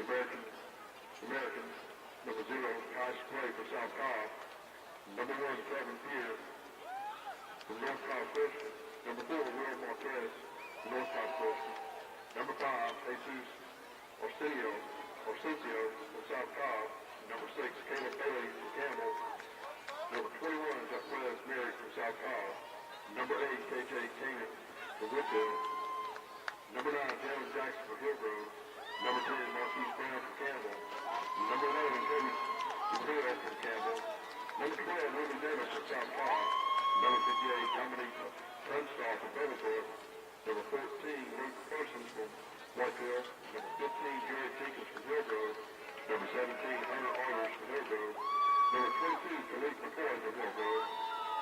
Americans. Number 0, Kai Clay for South Cobb. Number 1, Kevin Pierce from North Cobb Christian. Number 4, Will Marquez from North Cobb Christian. Number 5, Jesus Orsencio from South Cobb. Number 6, Caleb Bailey from Campbell. Number 21, Jacquez Mary from South Cobb. Number 8, KJ Canaan from Woodville. Number 9, Jalen Jackson from Hillgrove. Number 10, Marquise Brown from Campbell. Number 11, Cody Dupree from Campbell. Number 12, Willie Davis from South Cobb. Number 58, Dominique Tunstall from Beverport. Number 14, Luke Parsons from Whiteville. Number 15, Jerry Jenkins from Hillgrove. Number 17, Hunter Arters from Hillgrove. Number 22, Philippe McCoy from Hillgrove.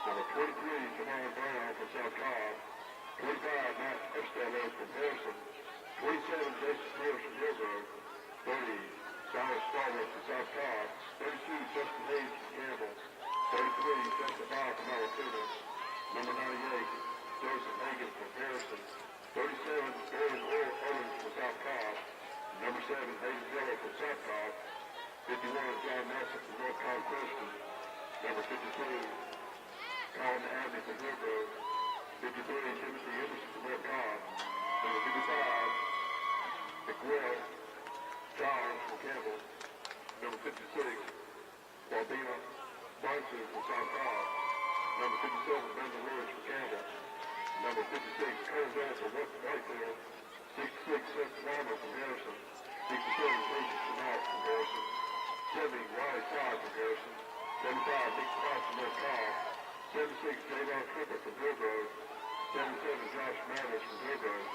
Number 23, Javon Brown from South Cobb. 25, Matt Costello from Harrison. 27, Jason Pierce from Hillgrove. 30, Silas Starwood from South Cobb. 32, Justin Hayes from Campbell. 33, Justin Bob from Alatoona. Number 98, Joseph Hagan from Harrison. 37, Aaron Owens from South Cobb. Number 7, Hayden Miller from South Cobb. 51, John Nelson from North Cobb Christian. Number 52, Colin Abney from Hillgrove. 53, Timothy Anderson from North Cobb. Number 55, McWell John from Campbell. Number 56, Waldina Bunson from South Cobb. Number 57, Brandon Lewis from Campbell. Number 56, Cole Bell from Whitefield. 66, Seth Lama from Harrison. 67, Casey Chanel from Harrison. 70, Riley Todd from Harrison. 75, Nick Cross from North Cobb. 76, Javon Tripper from Hillgrove. 77, Josh Mathis from Hillgrove.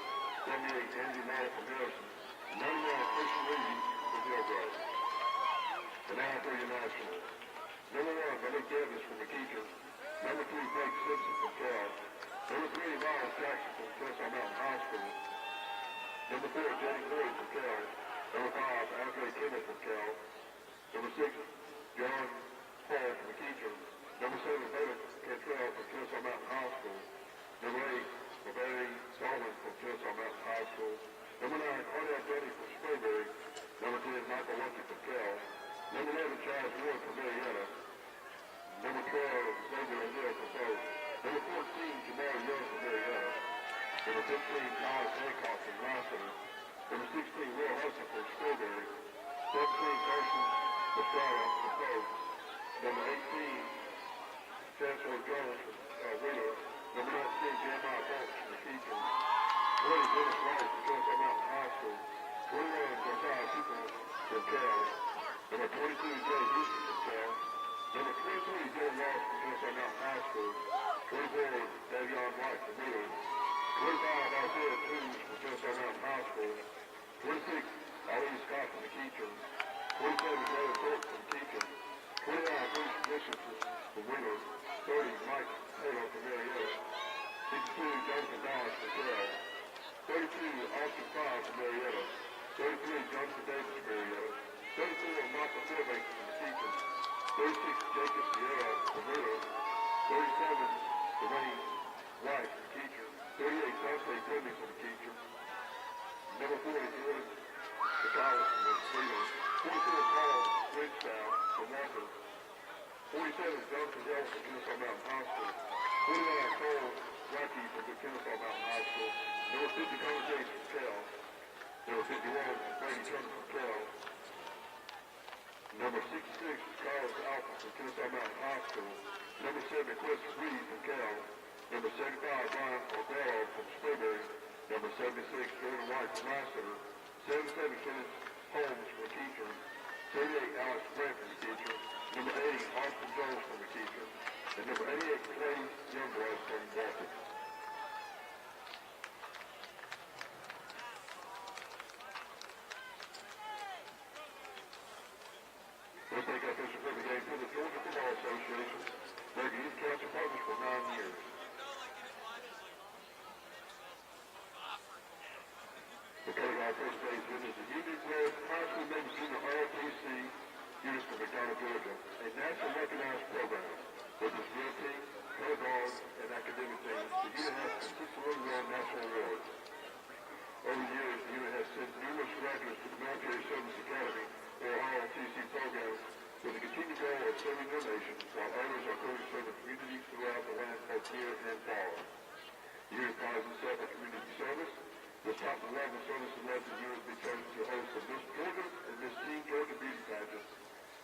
78, Andy Mall from Harrison. 99, Christian Reedy from Hillgrove. And now for your nationals. Number 1, Malik Davis from McEachern. Number 2, Blake Simpson from Cal. Number 3, Miles Jackson from Kennesaw Mountain High School. Number 4, Jenny Floyd from Cal. Number 5, Andre Kimmel from Cal. Number 6, John Paul from McEachern. Number 7, David Cantrell from Kennesaw Mountain High School. Number 8, Barry Solomon from Kennesaw Mountain High School. Number 9, Arnell Denny from Sprayberry. Number 10, Michael Lucky from Cal. Number 11, Charles Wood from Marietta. Number 12, Xavier O'Neill from Bogue. Number 14, Jamal Young from Marietta. Number 15, Tyler Hancock from Rossiter. Number 16, Will Hudson from Sprayberry. 17, Carson Estrada from Bogue. Number 18, Chancellor Jones from Wheeler. Number 19, Jeremiah Bunch from McEachern. 20, Dennis Wright from Kennesaw Mountain High School. 21, Josiah Super from Cal. Number 22, Jay Houston from Cal. Number 23, Joe Ross from Kennesaw Mountain High School. 24, Davion White from Wheeler. 25, Isaiah Toombs from Kennesaw Mountain High School. 26, Ali Scott from McEachern. 27, David Thorpe from McEachern. 29, Bruce Bishop from Wheeler. 30, Mike Taylor from Marietta. 62, Jonathan Dodge from Cal. 32, Austin Fine from Marietta. 33, Jonathan Davis from Marietta. 34, Michael Fairbanks from McEachern. 36, Jacob Sierra from Wheeler. 37, Dwayne White from McEachern. 38, Dante Grimmy from McEachern. Number 40, Jordan Gonzalez from Wheeler. 44, Paul Ridgestyle from Walker. 47, Jonathan Hill from Kennesaw Mountain High School. 49, Cole Rocky from Kennesaw Mountain High School. Number 50, Connor James from Cal. Number 51, Brady Turner from Cal. Number 66, Carlos Alpha from Kennesaw Mountain High School. Number 7, Chris Reed from Cal. Number 75, Brian O'Dell from Sprayberry. Number 76, Jordan White from Rossiter. 77, Kenneth Holmes from McEachern. 38, Alex Brent from McEachern. Number 80, Austin Jones from McEachern. And number 88, Clay Youngblood from Walton. Let's take our official for the game for the Georgia Football Association. They're youth council partners for 9 years. Okay, our first base is the Union Club High School Men's Junior ROTC unit from McDonough, Georgia, a national recognized program. With its drill team, color guard, and academic teams, the unit has consistently won national awards. Over the years, the unit has sent numerous graduates to the military service academy. both near and far. The unit prides itself in community service. The top 11 service-elected unit will be chosen to host the Miss Georgia and Miss Teen Georgia beauty pageants,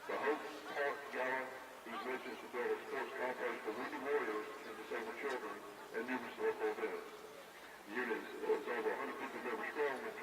the Hope Park Gala, whose mission is to build a sports complex for wounded warriors and disabled children, and numerous local events. The unit is over 150 members strong and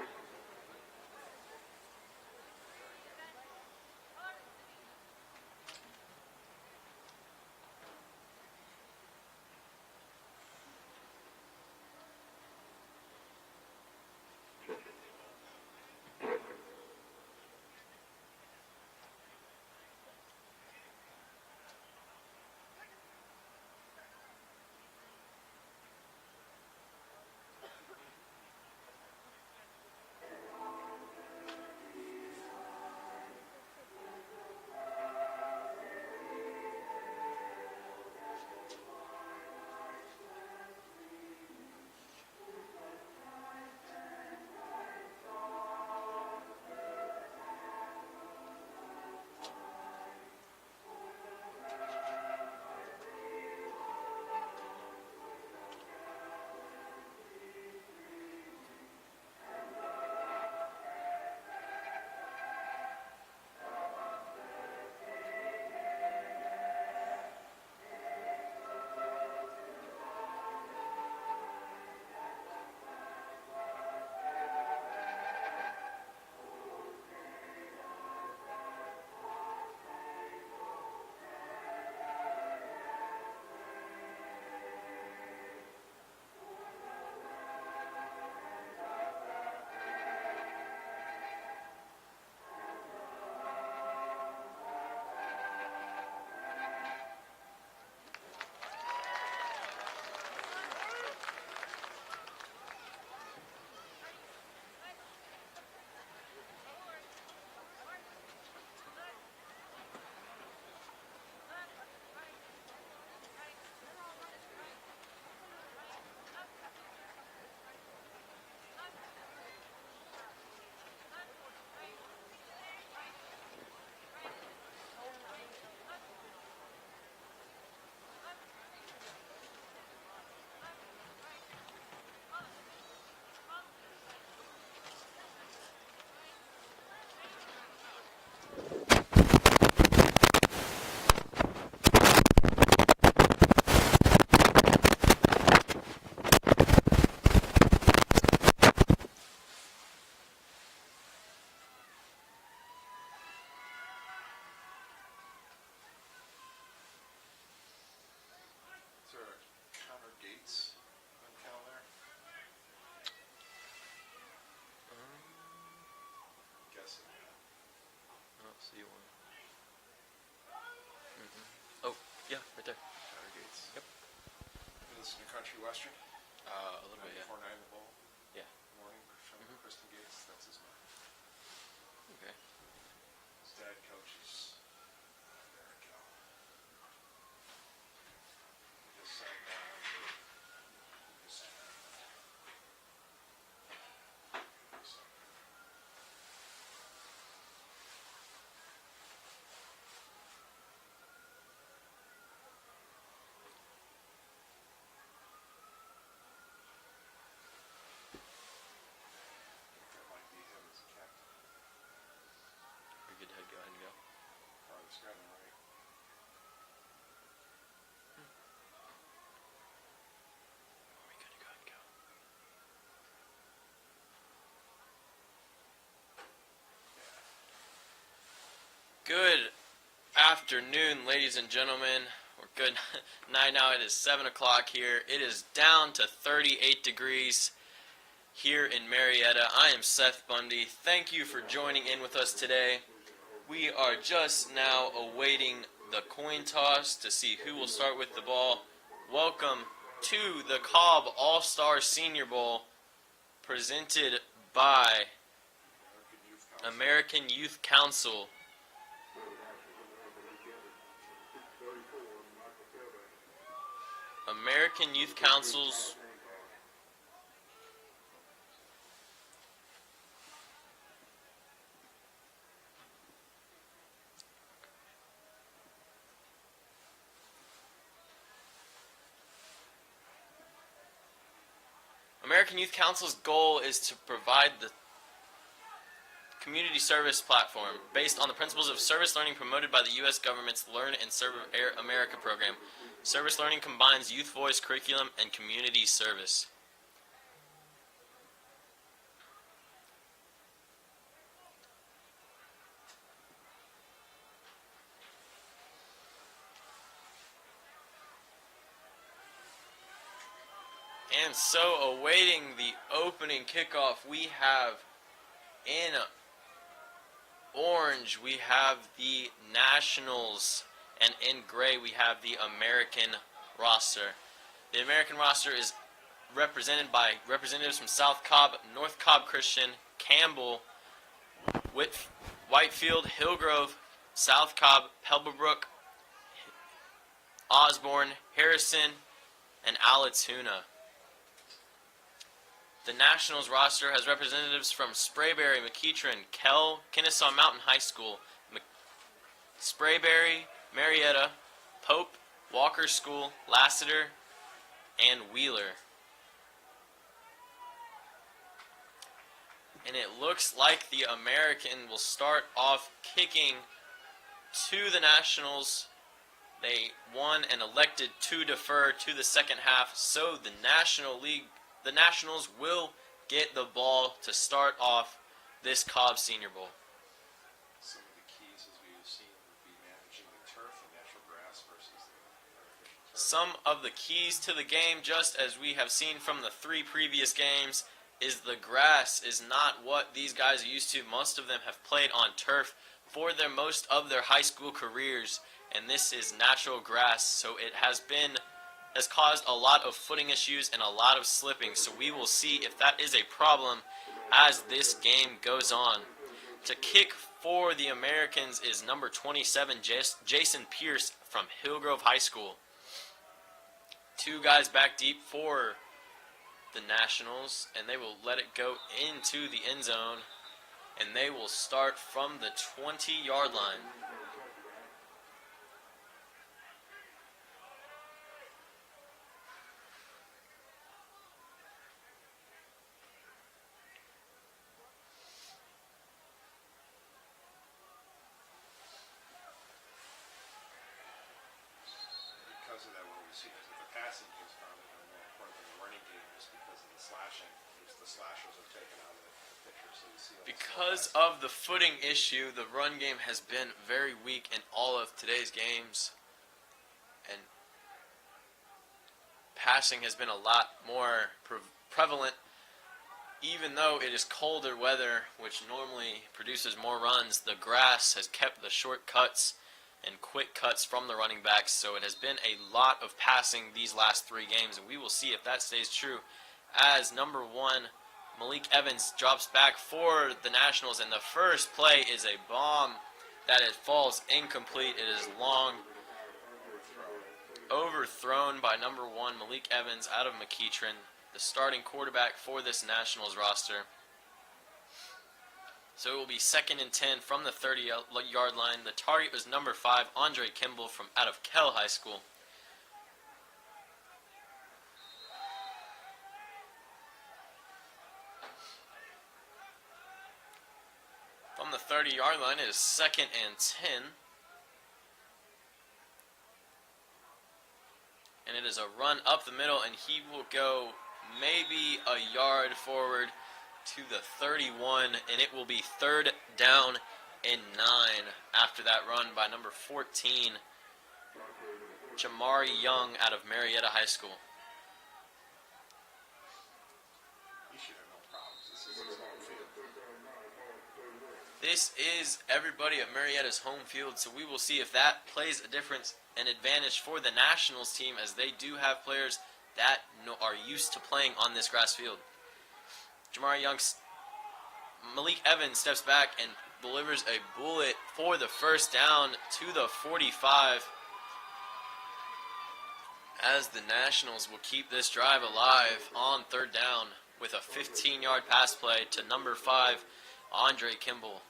See one. Oh, yeah, right there. Counter Gates. Yep. You listen to Country Western? A little bit, yeah. 94.9 The Bowl. Yeah. Morning from Kristen Gates. That's his mom. Okay. His dad coaches America. He just signed down with that might be him as a captain. You're good to go ahead and go. Probably this guy on the right. Are we good to go ahead and go? Good afternoon, ladies and gentlemen. Or good night now. It is 7 o'clock here. It is down to 38 degrees here in Marietta. I am Seth Bundy. Thank you for joining in with us today. We are just now awaiting the coin toss to see who will start with the ball. Welcome to the Cobb All-Star Senior Bowl, presented by American Youth Council. American Youth Council's American Youth Council's goal is to provide the community service platform based on the principles of service learning promoted by the U.S. government's Learn and Serve America program. Service learning combines youth voice curriculum and community service. And so, awaiting the opening kickoff, we have in orange, we have the Nationals, and in gray, we have the American roster. The American roster is represented by representatives from South Cobb, North Cobb Christian, Campbell, Whitefield, Hillgrove, South Cobb, Pebblebrook, Osborne, Harrison, and Alatoona. The Nationals roster has representatives from Sprayberry, McEachern, Kennesaw Mountain High School, Sprayberry, Marietta, Pope, Walker School, Lassiter, and Wheeler. And it looks like the American will start off kicking to the Nationals. They won and elected to defer to the second half, so the Nationals will get the ball to start off this Cobb Senior Bowl. Some of the keys, as we've seen, would be managing the turf and natural grass versus the artificial turf. Some of the keys to the game, just as we have seen from the 3 previous games, is the grass is not what these guys are used to. Most of them have played on turf for most of their high school careers, and this is natural grass, so it has caused a lot of footing issues and a lot of slipping, so we will see if that is a problem as this game goes on. To kick for the Americans is number 27, Jason Pierce from Hillgrove High School. 2 guys back deep for the Nationals, and they will let it go into the end zone, and they will start from the 20-yard line. Because of that, what we see is that the passing game is probably more important than the running game, just because of the slashing. The slashers are taken out of the picture, so you see all Because of the footing issue, the run game has been very weak in all of today's games, and passing has been a lot more prevalent. Even though it is colder weather, which normally produces more runs, the grass has kept the short cuts and quick cuts from the running backs, so it has been a lot of passing these last 3 games, and we will see if that stays true as number 1, Malik Evans, drops back for the Nationals, and the first play is a bomb that it falls incomplete. It is long, overthrown by number 1, Malik Evans, out of McEachern, the starting quarterback for this Nationals roster. So it will be 2nd and 10 from the 30-yard line. The target was number 5, Andre Kimball from out of Kell High School. From the 30-yard line, it is 2nd and 10. And it is a run up the middle, and he will go maybe a yard forward to the 31, and it will be 3rd down and 9 after that run by number 14, Jamari Young out of Marietta High School. He should have no problems. This is his home field. This is everybody at Marietta's home field, so we will see if that plays a difference, an advantage for the Nationals team, as they do have players that are used to playing on this grass field. Jamari Young, Malik Evans steps back and delivers a bullet for the first down to the 45, as the Nationals will keep this drive alive on 3rd down with a 15-yard pass play to number 5, Andre Kimball.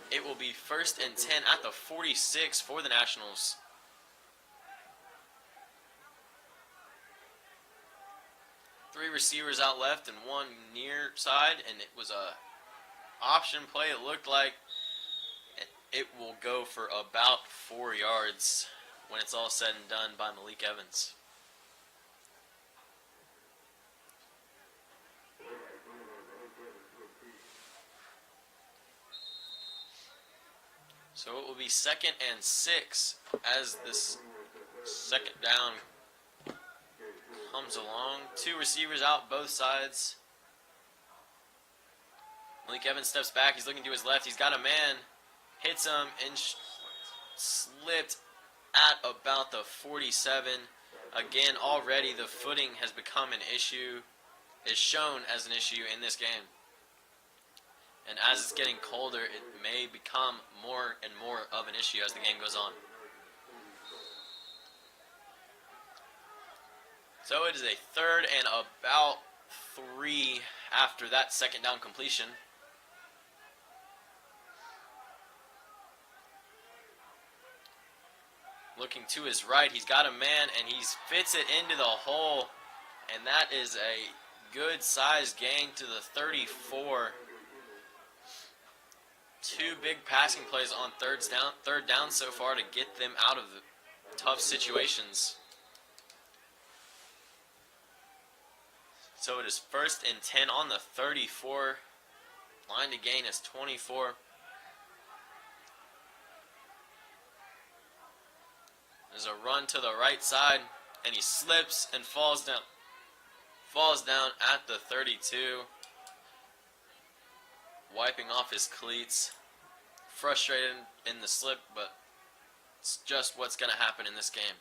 It will be 1st and 10 at the 46 for the Nationals. 3 receivers out left and 1 near side, and it was a option play. It looked like it will go for about 4 yards when it's all said and done by Malik Evans. So it will be 2nd and 6 as this second down comes along. 2 receivers out both sides. Malik Evans steps back. He's looking to his left. He's got a man. Hits him and slipped at about the 47. Again, already the footing has become an issue, is shown as an issue in this game. And as it's getting colder, it may become more and more of an issue as the game goes on. So it is a 3rd and about 3 after that second down completion. Looking to his right, he's got a man, and he fits it into the hole. And that is a good size gain to the 34. 2 big passing plays on third down so far to get them out of the tough situations. So it is 1st and 10 on the 34. Line to gain is 24. There's a run to the right side, and he slips and falls down. Falls down at the 32. Wiping off his cleats. Frustrated in the slip, but it's just what's going to happen in this game.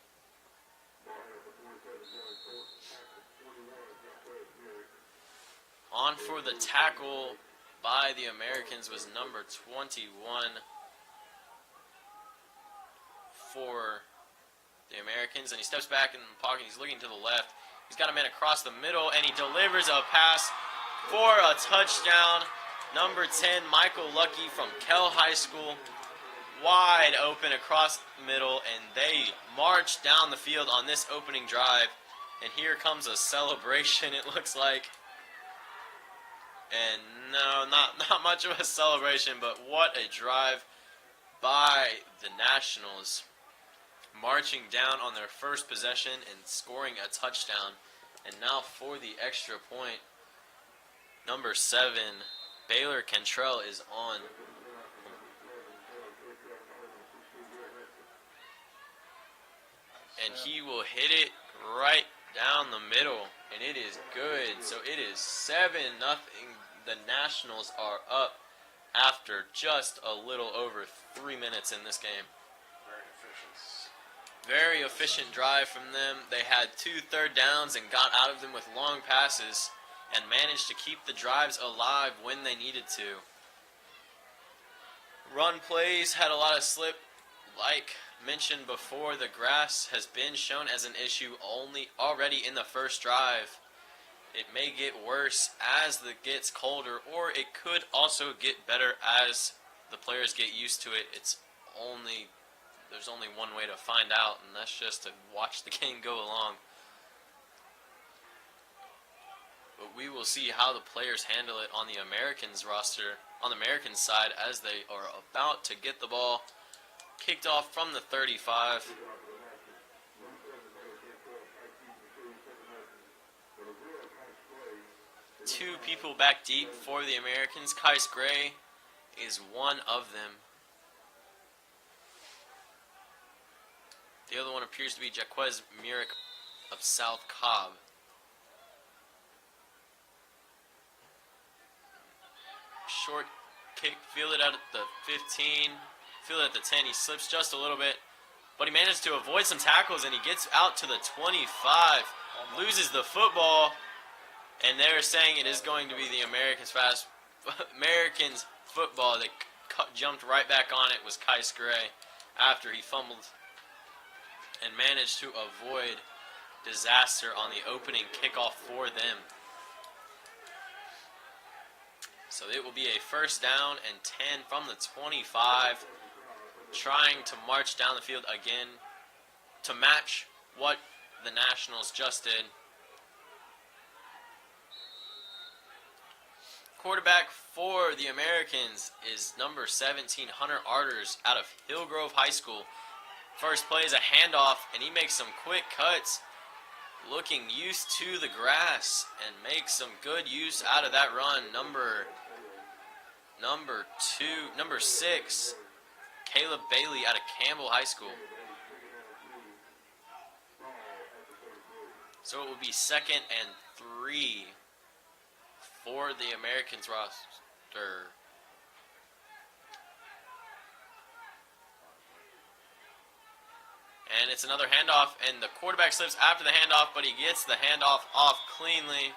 On for the tackle by the Americans was number 21 for the Americans, and he steps back in the pocket. He's looking to the left. He's got a man across the middle, and he delivers a pass for a touchdown. Number 10, Michael Lucky from Kell High School, wide open across the middle, and they march down the field on this opening drive. And here comes a celebration, it looks like. And no, not much of a celebration, but what a drive by the Nationals. Marching down on their first possession and scoring a touchdown. And now for the extra point, number 7, Baylor Cantrell is on. And he will hit it right down the middle. And it is good. So it is 7-0. The Nationals are up after just a little over 3 minutes in this game. Very efficient drive from them. They had 2 third downs and got out of them with long passes and managed to keep the drives alive when they needed to. Run plays had a lot of slip. Like mentioned before, the grass has been shown as an issue already in the first drive. It may get worse as it gets colder, or it could also get better as the players get used to it. There's only one way to find out, and that's just to watch the game go along. But we will see how the players handle it on the Americans roster, on the American side, as they are about to get the ball kicked off from the 35. Two people back deep for the Americans. Kais Gray is one of them. The other one appears to be Jaquez Murick of South Cobb. Short kick, fielded out at the 15, fielded at the 10. He slips just a little bit, but he manages to avoid some tackles, and he gets out to the 25, loses the football, and they're saying it is going to be the Americans football that jumped right back on it was Kais Gray after he fumbled and managed to avoid disaster on the opening kickoff for them. So it will be a first down and 10 from the 25, trying to march down the field again to match what the Nationals just did. Quarterback for the Americans is number 17, Hunter Arders, out of Hillgrove High School. First play is a handoff, and he makes some quick cuts, looking used to the grass, and makes some good use out of that run. Number 6, Caleb Bailey out of Campbell High School. So it will be 2nd and 3 for the Americans roster. And it's another handoff, and the quarterback slips after the handoff, but he gets the handoff off cleanly,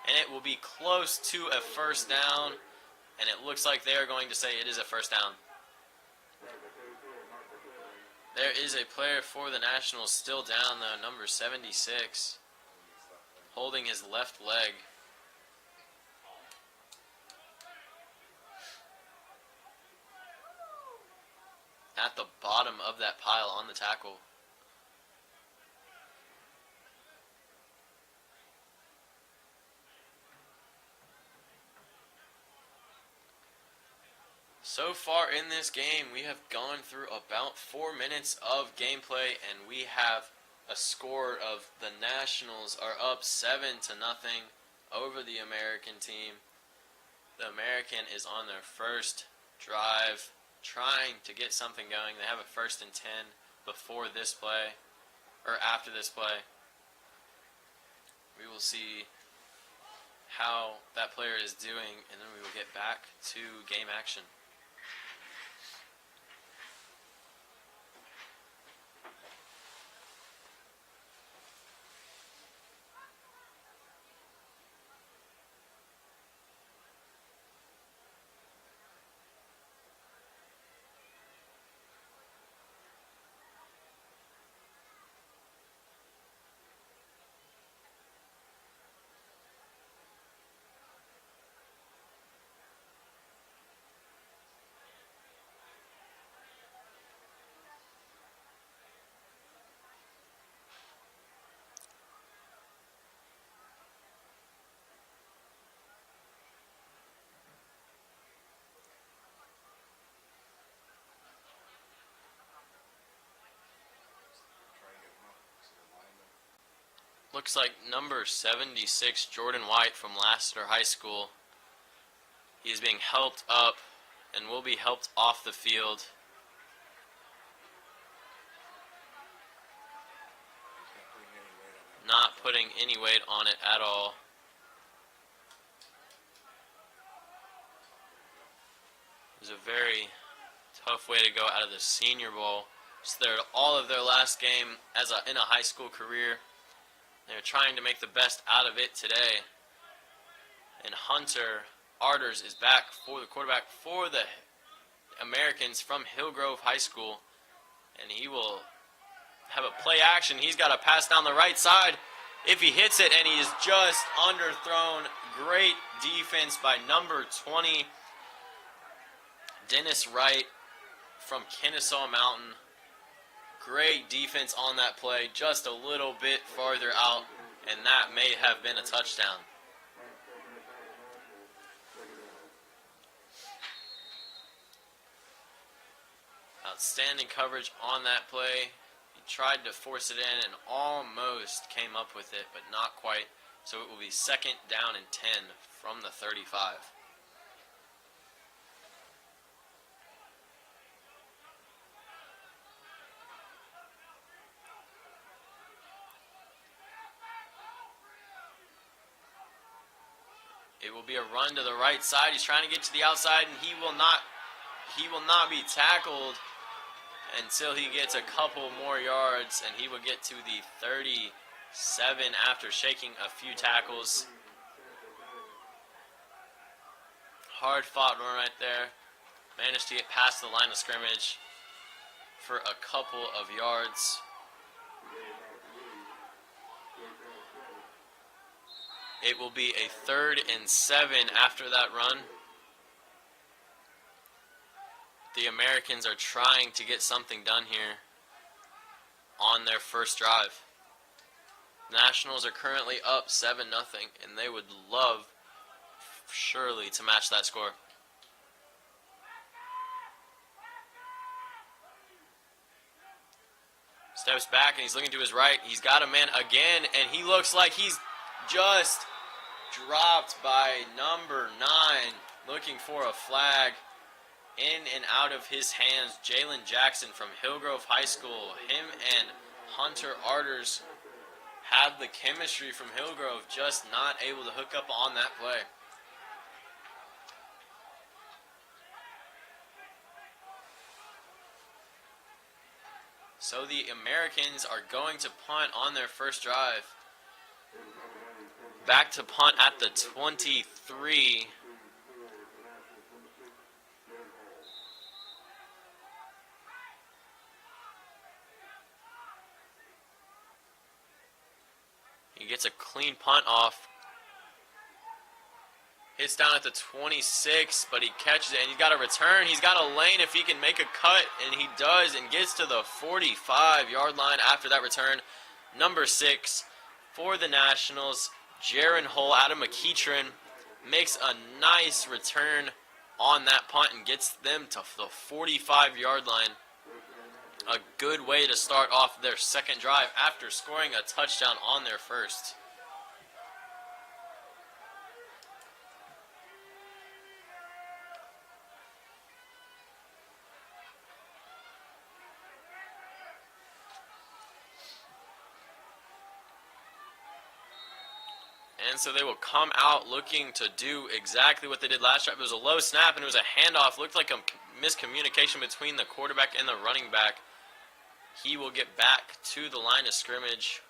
and it will be close to a first down, and it looks like they are going to say it is a first down. There is a player for the Nationals still down, though, number 76, holding his left leg. At the bottom of that pile on the tackle. So far in this game, we have gone through about 4 minutes of gameplay, and we have a score of the Nationals are up 7-0 over the American team. The American is on their first drive, trying to get something going. They have a 1st and 10 before this play, or after this play. We will see how that player is doing, and then we will get back to game action. Looks like number 76, Jordan White from Lassiter High School. He is being helped up and will be helped off the field. Not putting any weight on it at all. It was a very tough way to go out of the Senior Bowl. It's all of their last game in a high school career. They're trying to make the best out of it today. And Hunter Arders is back for the quarterback for the Americans from Hillgrove High School. And he will have a play action. He's got a pass down the right side. If he hits it, and he is just underthrown. Great defense by number 20, Dennis Wright from Kennesaw Mountain. Great defense on that play, just a little bit farther out, and that may have been a touchdown. Outstanding coverage on that play. He tried to force it in and almost came up with it, but not quite. So it will be 2nd down and 10 from the 35. It will be a run to the right side. He's trying to get to the outside, and he will not be tackled until he gets a couple more yards, and he will get to the 37 after shaking a few tackles. Hard fought run right there. Managed to get past the line of scrimmage for a couple of yards. It will be a 3rd and 7 after that run. The Americans are trying to get something done here on their first drive. Nationals are currently up 7-0, and they would love surely to match that score. Steps back and he's looking to his right. He's got a man again, and he looks like he's just dropped by number 9, looking for a flag. In and out of his hands, Jalen Jackson from Hillgrove High School. Him and Hunter Arters had the chemistry from Hillgrove, just not able to hook up on that play. So the Americans are going to punt on their first drive. Back to punt at the 23. He gets a clean punt off. Hits down at the 26, but he catches it, and he's got a return. He's got a lane if he can make a cut, and he does, and gets to the 45-yard line after that return. Number 6 for the Nationals, Jaron Hull out of McEachern, makes a nice return on that punt and gets them to the 45-yard line. A good way to start off their second drive after scoring a touchdown on their first. And so they will come out looking to do exactly what they did last drive. It was a low snap and it was a handoff. Looked like a miscommunication between the quarterback and the running back. He will get back to the line of scrimmage.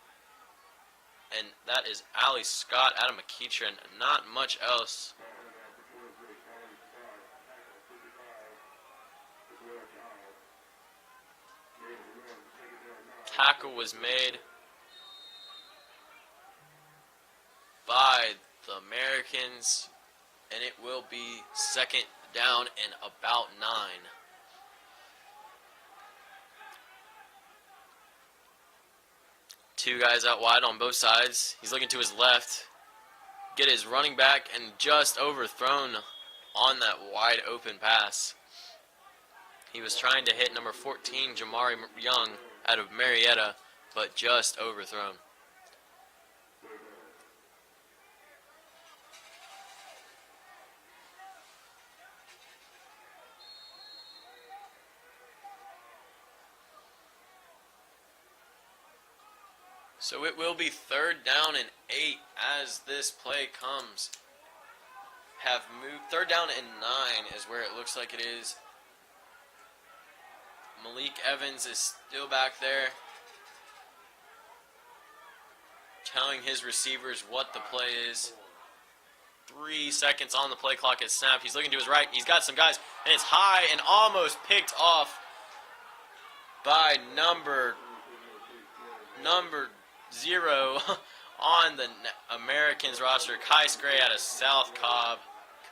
And that is Ali Scott out of McEachern. Not much else. Tackle was made by the Americans, and it will be second down and about 9. Two guys out wide on both sides. He's looking to his left. Get his running back and just overthrown on that wide open pass. He was trying to hit number 14, Jamari Young, out of Marietta, but just overthrown. So it will be third down and 8 as this play comes. Have moved. Third down and 9 is where it looks like it is. Malik Evans is still back there, telling his receivers what the play is. 3 seconds on the play clock at snap. He's looking to his right. He's got some guys, and it's high and almost picked off by number 0 on the Americans roster. Kais Gray out of South Cobb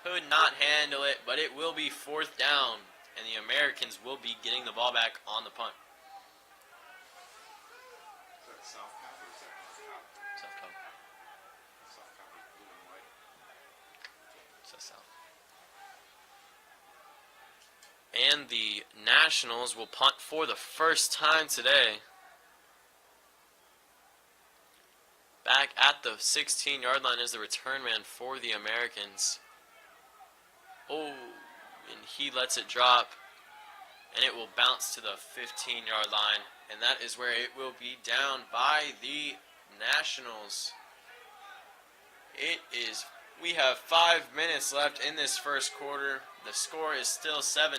could not handle it, but it will be fourth down, and the Americans will be getting the ball back on the punt. Is that South Cobb or is that North Cobb? South Cobb. South Cobb is blue and white. So South. And the Nationals will punt for the first time today. Back at the 16-yard line is the return man for the Americans. Oh, and he lets it drop, and it will bounce to the 15-yard line, and that is where it will be down by the Nationals. We have 5 minutes left in this first quarter. The score is still 7-0.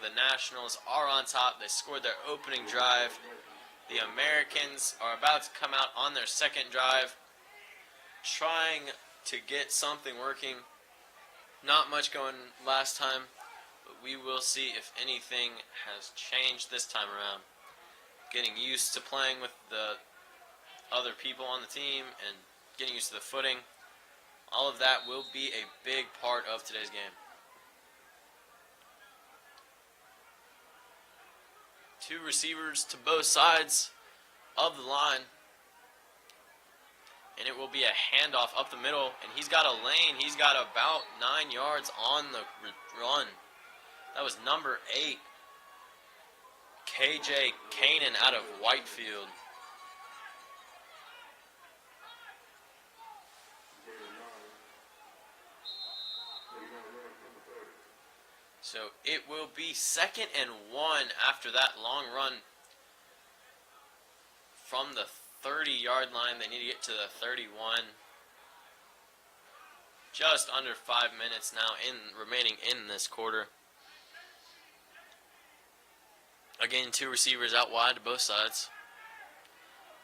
The Nationals are on top. They scored their opening drive. The Americans are about to come out on their second drive, trying to get something working. Not much going last time, but we will see if anything has changed this time around. Getting used to playing with the other people on the team and getting used to the footing. All of that will be a big part of today's game. Two receivers to both sides of the line. And it will be a handoff up the middle. And he's got a lane. He's got about 9 yards on the run. That was number 8, KJ Kanan out of Whitefield. So it will be 2nd and 1 after that long run from the 30-yard line. They need to get to the 31. Just under 5 minutes now remaining in this quarter. Again, 2 receivers out wide to both sides.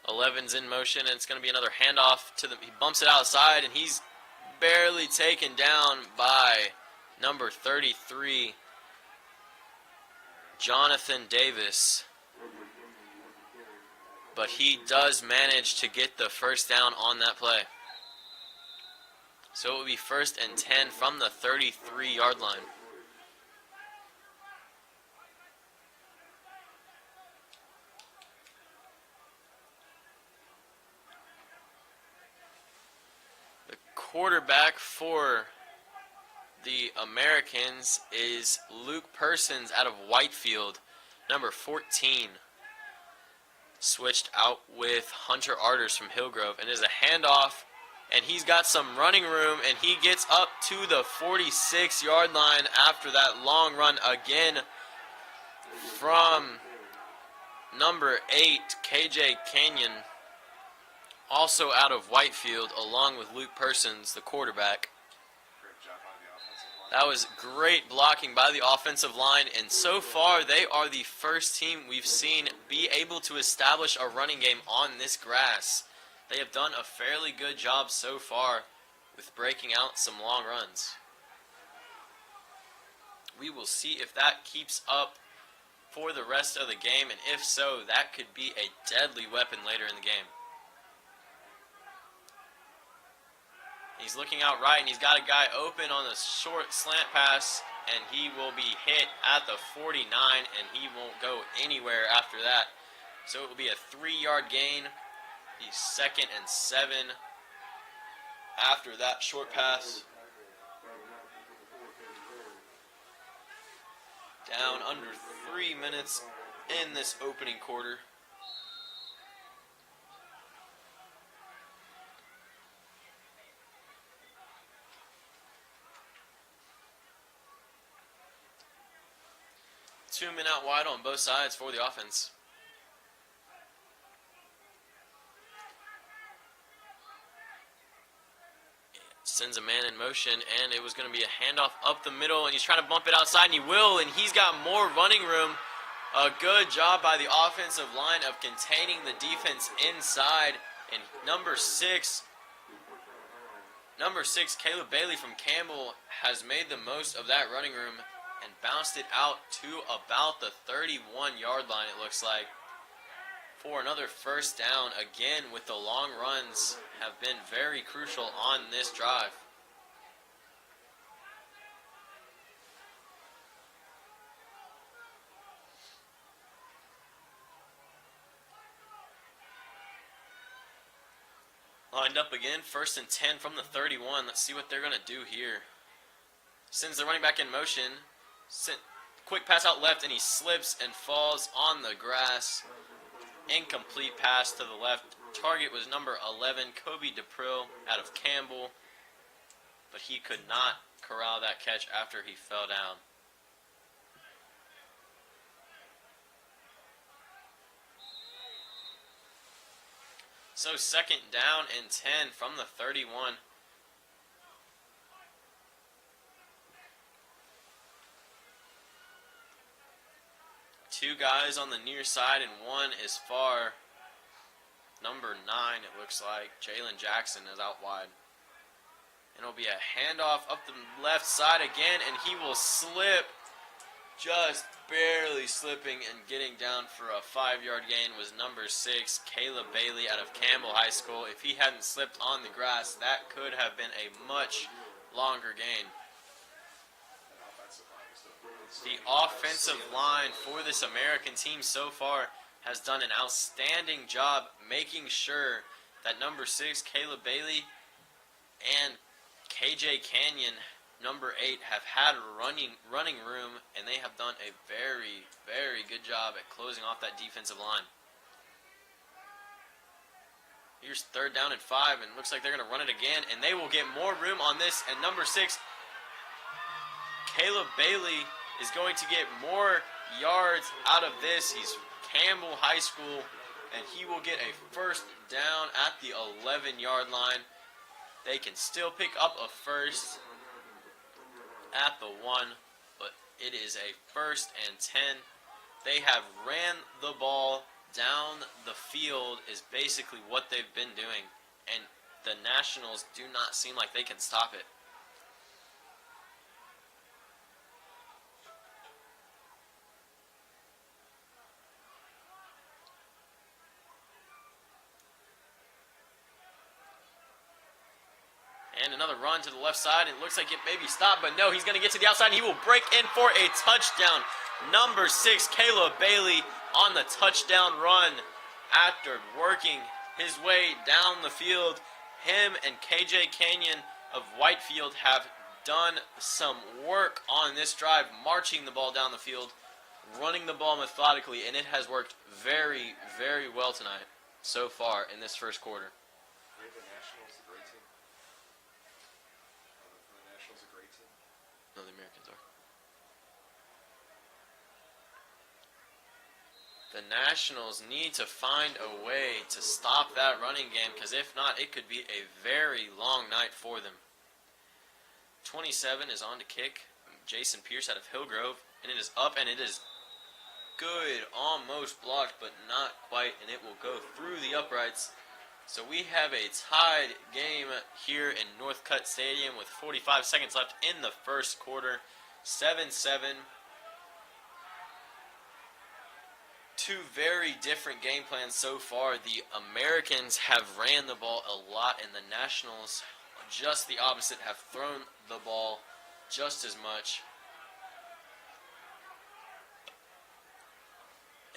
11's in motion, and it's going to be another handoff to the. He bumps it outside, and he's barely taken down by number 33, Jonathan Davis. But he does manage to get the first down on that play. So it will be 1st and 10 from the 33-yard line. The quarterback for the Americans is Luke Persons out of Whitefield, number 14. Switched out with Hunter Arders from Hillgrove, and is a handoff, and he's got some running room, and he gets up to the 46-yard line after that long run again from number 8, KJ Canyon, also out of Whitefield, along with Luke Persons, the quarterback. That was great blocking by the offensive line, and so far they are the first team we've seen be able to establish a running game on this grass. They have done a fairly good job so far with breaking out some long runs. We will see if that keeps up for the rest of the game, and if so, that could be a deadly weapon later in the game. He's looking out right, and he's got a guy open on the short slant pass, and he will be hit at the 49, and he won't go anywhere after that. So it will be a 3-yard gain. He's 2nd and 7 after that short pass. Down under 3 minutes in this opening quarter. Two men out wide on both sides for the offense. Sends a man in motion, and it was going to be a handoff up the middle, and he's trying to bump it outside, and he will, and he's got more running room. A good job by the offensive line of containing the defense inside, and number 6, Caleb Bailey from Campbell has made the most of that running room and bounced it out to about the 31-yard line, it looks like, for another first down. Again, with the long runs have been very crucial on this drive. Lined up again, 1st and 10 from the 31. Let's see what they're going to do here. Sends the running back in motion. Quick pass out left, and he slips and falls on the grass. Incomplete pass to the left. Target was number 11, Kobe DePrill out of Campbell, but he could not corral that catch after he fell down. So 2nd down and 10 from the 31. Two guys on the near side, and one is far. Number 9, it looks like. Jalen Jackson is out wide. And it'll be a handoff up the left side again, and he will slip. Just barely slipping and getting down for a 5-yard gain was number 6, Caleb Bailey out of Campbell High School. If he hadn't slipped on the grass, that could have been a much longer gain. The offensive line for this American team so far has done an outstanding job making sure that number 6, Caleb Bailey, and KJ Canyon, number 8, have had running room, and they have done a very, very good job at closing off that defensive line. Here's 3rd down and 5, and it looks like they're going to run it again, and they will get more room on this. And number 6, Caleb Bailey, is going to get more yards out of this. He's Campbell High School, and he will get a 1st down at the 11-yard line. They can still pick up a 1st at the 1, but it is a 1st and 10. They have ran the ball down the field is basically what they've been doing, and the Nationals do not seem like they can stop it. And another run to the left side. It looks like it may be stopped, but no, he's going to get to the outside, and he will break in for a touchdown. Number 6, Caleb Bailey, on the touchdown run after working his way down the field. Him and KJ Canyon of Whitefield have done some work on this drive, marching the ball down the field, running the ball methodically, and it has worked very, very well tonight so far in this first quarter. Are the Nationals a great team? Are the Nationals a great team? No, the Americans are. The Nationals need to find a way to stop that running game, because if not, it could be a very long night for them. 27 is on to kick. Jason Pierce out of Hillgrove, and it is up, and it is good, almost blocked, but not quite, and it will go through the uprights. So we have a tied game here in Northcutt Stadium with 45 seconds left in the first quarter. 7-7. Two very different game plans so far. The Americans have ran the ball a lot, and the Nationals, just the opposite, have thrown the ball just as much.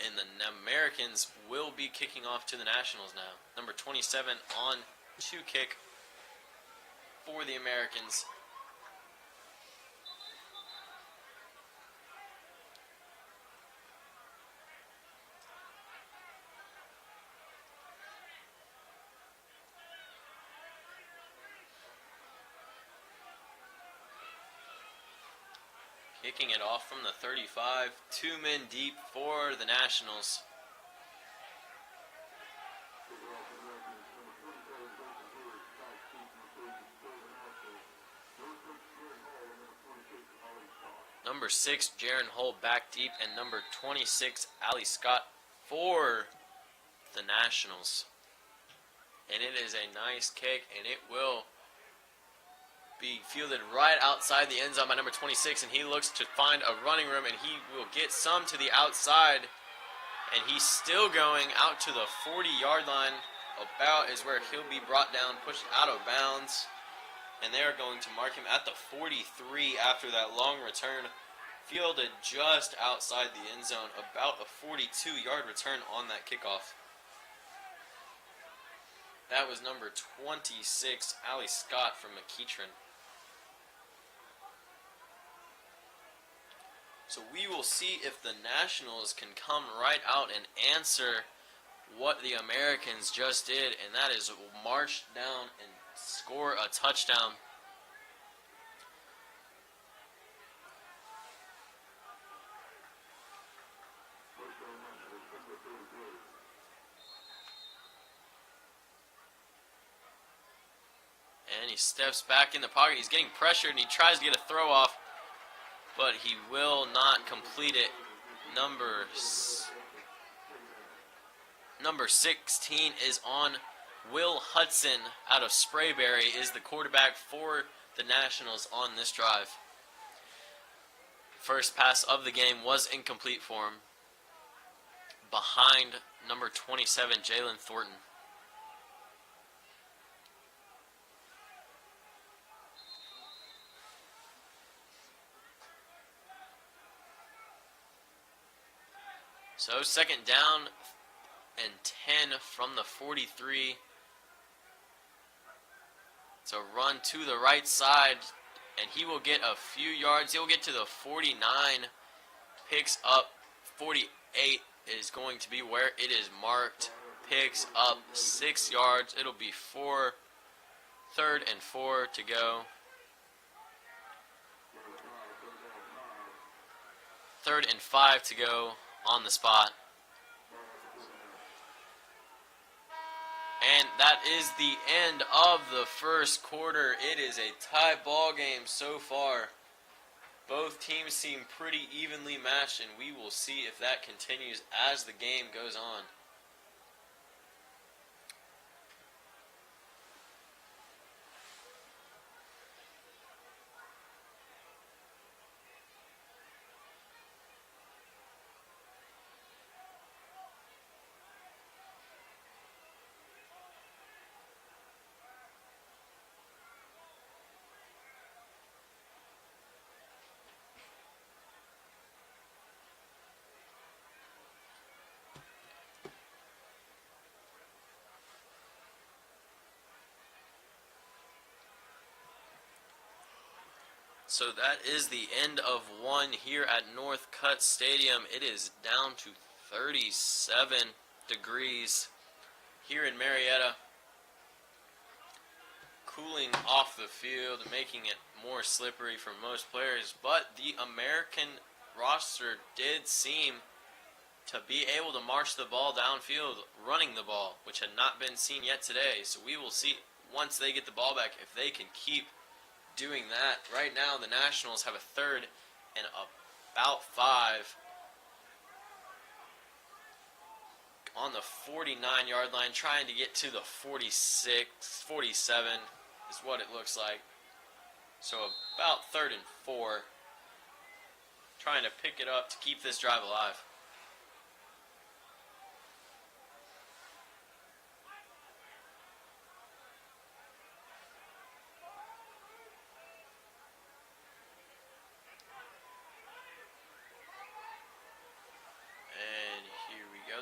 And the Americans will be kicking off to the Nationals now. Number 27 on to kick for the Americans. Kicking it off from the 35, 2 men deep for the Nationals. Number 6, Jaron Hull back deep, and number 26, Ali Scott for the Nationals. And it is a nice kick, and it will be fielded right outside the end zone by number 26, and he looks to find a running room, and he will get some to the outside, and he's still going out to the 40-yard line. About is where he'll be brought down, pushed out of bounds, and they are going to mark him at the 43 after that long return, fielded just outside the end zone, about a 42-yard return on that kickoff. That was number 26, Ali Scott from McEachern. So we will see if the Nationals can come right out and answer what the Americans just did, and that is march down and score a touchdown. And he steps back in the pocket. He's getting pressured, and he tries to get a throw off, but he will not complete it. Number 16 is on. Will Hudson out of Sprayberry is the quarterback for the Nationals on this drive. First pass of the game was incomplete for him, behind number 27, Jalen Thornton. So second down and 10 from the 43. So run to the right side, and he will get a few yards. He'll get to the 49, picks up 48 is going to be where it is marked. Picks up 6 yards. It'll be 3rd and 4 to go. 3rd and 5 to go on the spot. And that is the end of the first quarter. It is a tie ball game so far. Both teams seem pretty evenly matched, and we will see if that continues as the game goes on. So that is the end of one here at North Cut Stadium. It is down to 37 degrees here in Marietta. Cooling off the field, making it more slippery for most players. But the American roster did seem to be able to march the ball downfield, running the ball, which had not been seen yet today. So we will see once they get the ball back if they can keep doing that. Right now, the Nationals have a 3rd and about 5 on the 49-yard line, trying to get to the 46, 47 is what it looks like. So about 3rd and 4, trying to pick it up to keep this drive alive.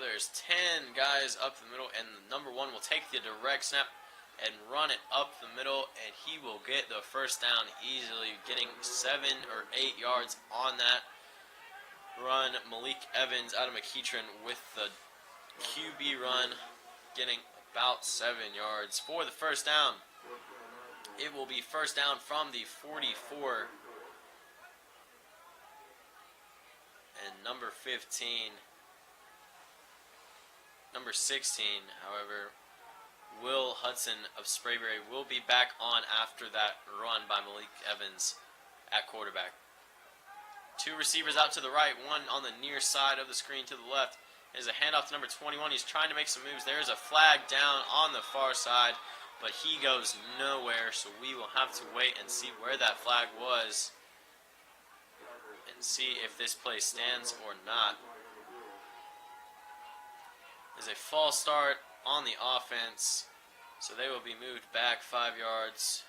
There's 10 guys up the middle, and number 1 will take the direct snap and run it up the middle, and he will get the first down easily, getting 7 or 8 yards on that run. Malik Evans out of McEachern with the QB run, getting about 7 yards for the first down. It will be first down from the 44, and number 15. Number 16, however, Will Hudson of Sprayberry will be back on after that run by Malik Evans at quarterback. 2 receivers out to the right, 1 on the near side of the screen to the left. There's a handoff to number 21. He's trying to make some moves. There's a flag down on the far side, but he goes nowhere, so we will have to wait and see where that flag was and see if this play stands or not. There's a false start on the offense, so they will be moved back 5 yards.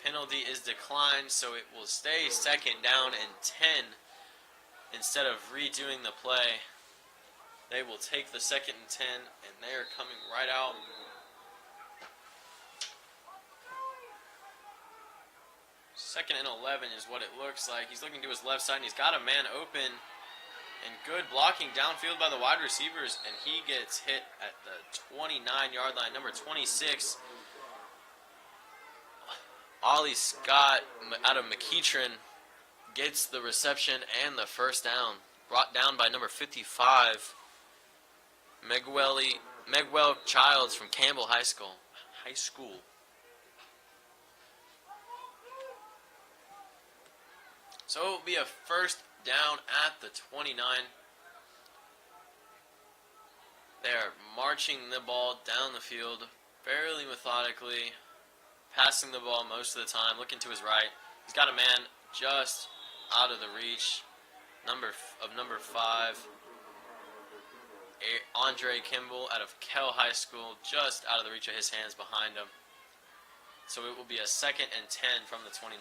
Penalty is declined, so it will stay 2nd down and 10 instead of redoing the play. They will take the 2nd and 10, and they are coming right out. Second and 11 is what it looks like. He's looking to his left side, and he's got a man open. And good blocking downfield by the wide receivers, and he gets hit at the 29-yard line. Number 26, Ollie Scott out of McEachern gets the reception and the first down. Brought down by number 55, Megwell Childs from Campbell High School. So it will be a first down at the 29. They are marching the ball down the field fairly methodically, passing the ball most of the time, looking to his right. He's got a man just out of the reach number 5. Andre Kimball out of Kell High School, just out of the reach of his hands behind him. So it will be a 2nd and 10 from the 29.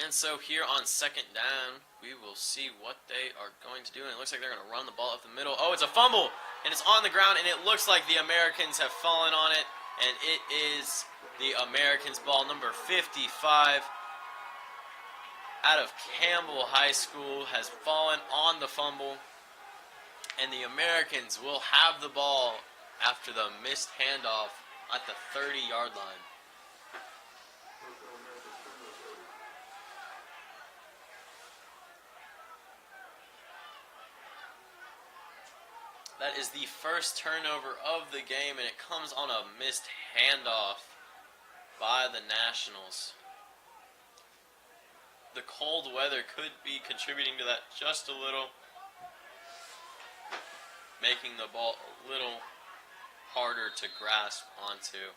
And so here on second down, we will see what they are going to do. And it looks like they're going to run the ball up the middle. Oh, it's a fumble, and it's on the ground, and it looks like the Americans have fallen on it. And it is the Americans' ball, number 55, out of Campbell High School, has fallen on the fumble. And the Americans will have the ball after the missed handoff at the 30-yard line. That is the first turnover of the game, and it comes on a missed handoff by the Nationals. The cold weather could be contributing to that just a little, making the ball a little harder to grasp onto.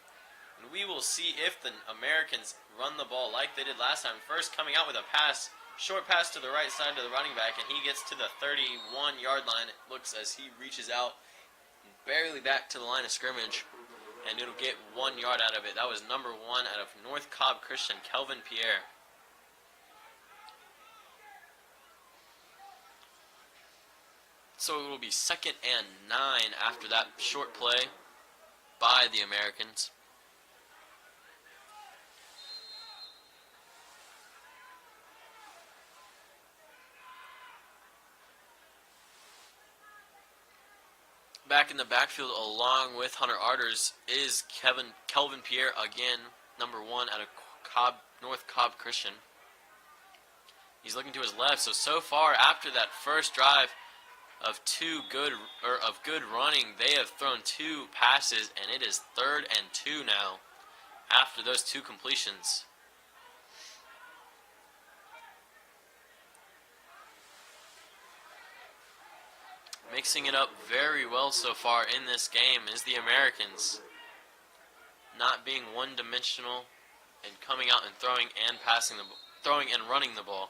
And we will see if the Americans run the ball like they did last time. First coming out with a pass, short pass to the right side to the running back, and he gets to the 31-yard line. It looks as he reaches out barely back to the line of scrimmage, and it'll get 1 yard out of it. That was number 1 out of North Cobb Christian, Kelvin Pierre. So it will be 2nd and 9 after that short play by the Americans. Back in the backfield along with Hunter Arders is Kelvin Pierre again, number 1 out of North Cobb Christian. He's looking to his left. So far after that first drive of good running, they have thrown 2 passes, and it is 3rd and 2 now after those 2 completions. Mixing it up very well so far in this game is the Americans, not being one-dimensional and coming out and throwing and running the ball.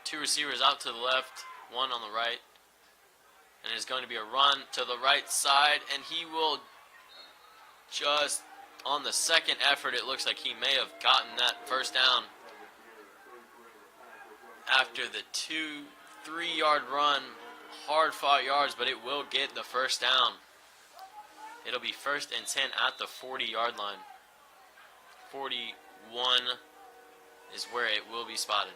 Two receivers out to the left, one on the right, and it's going to be a run to the right side, and he will just, on the second effort, it looks like he may have gotten that first down. After the 2-3-yard run, hard-fought yards, but it will get the first down. It'll be 1st and 10 at the 40-yard line. 41 is where it will be spotted.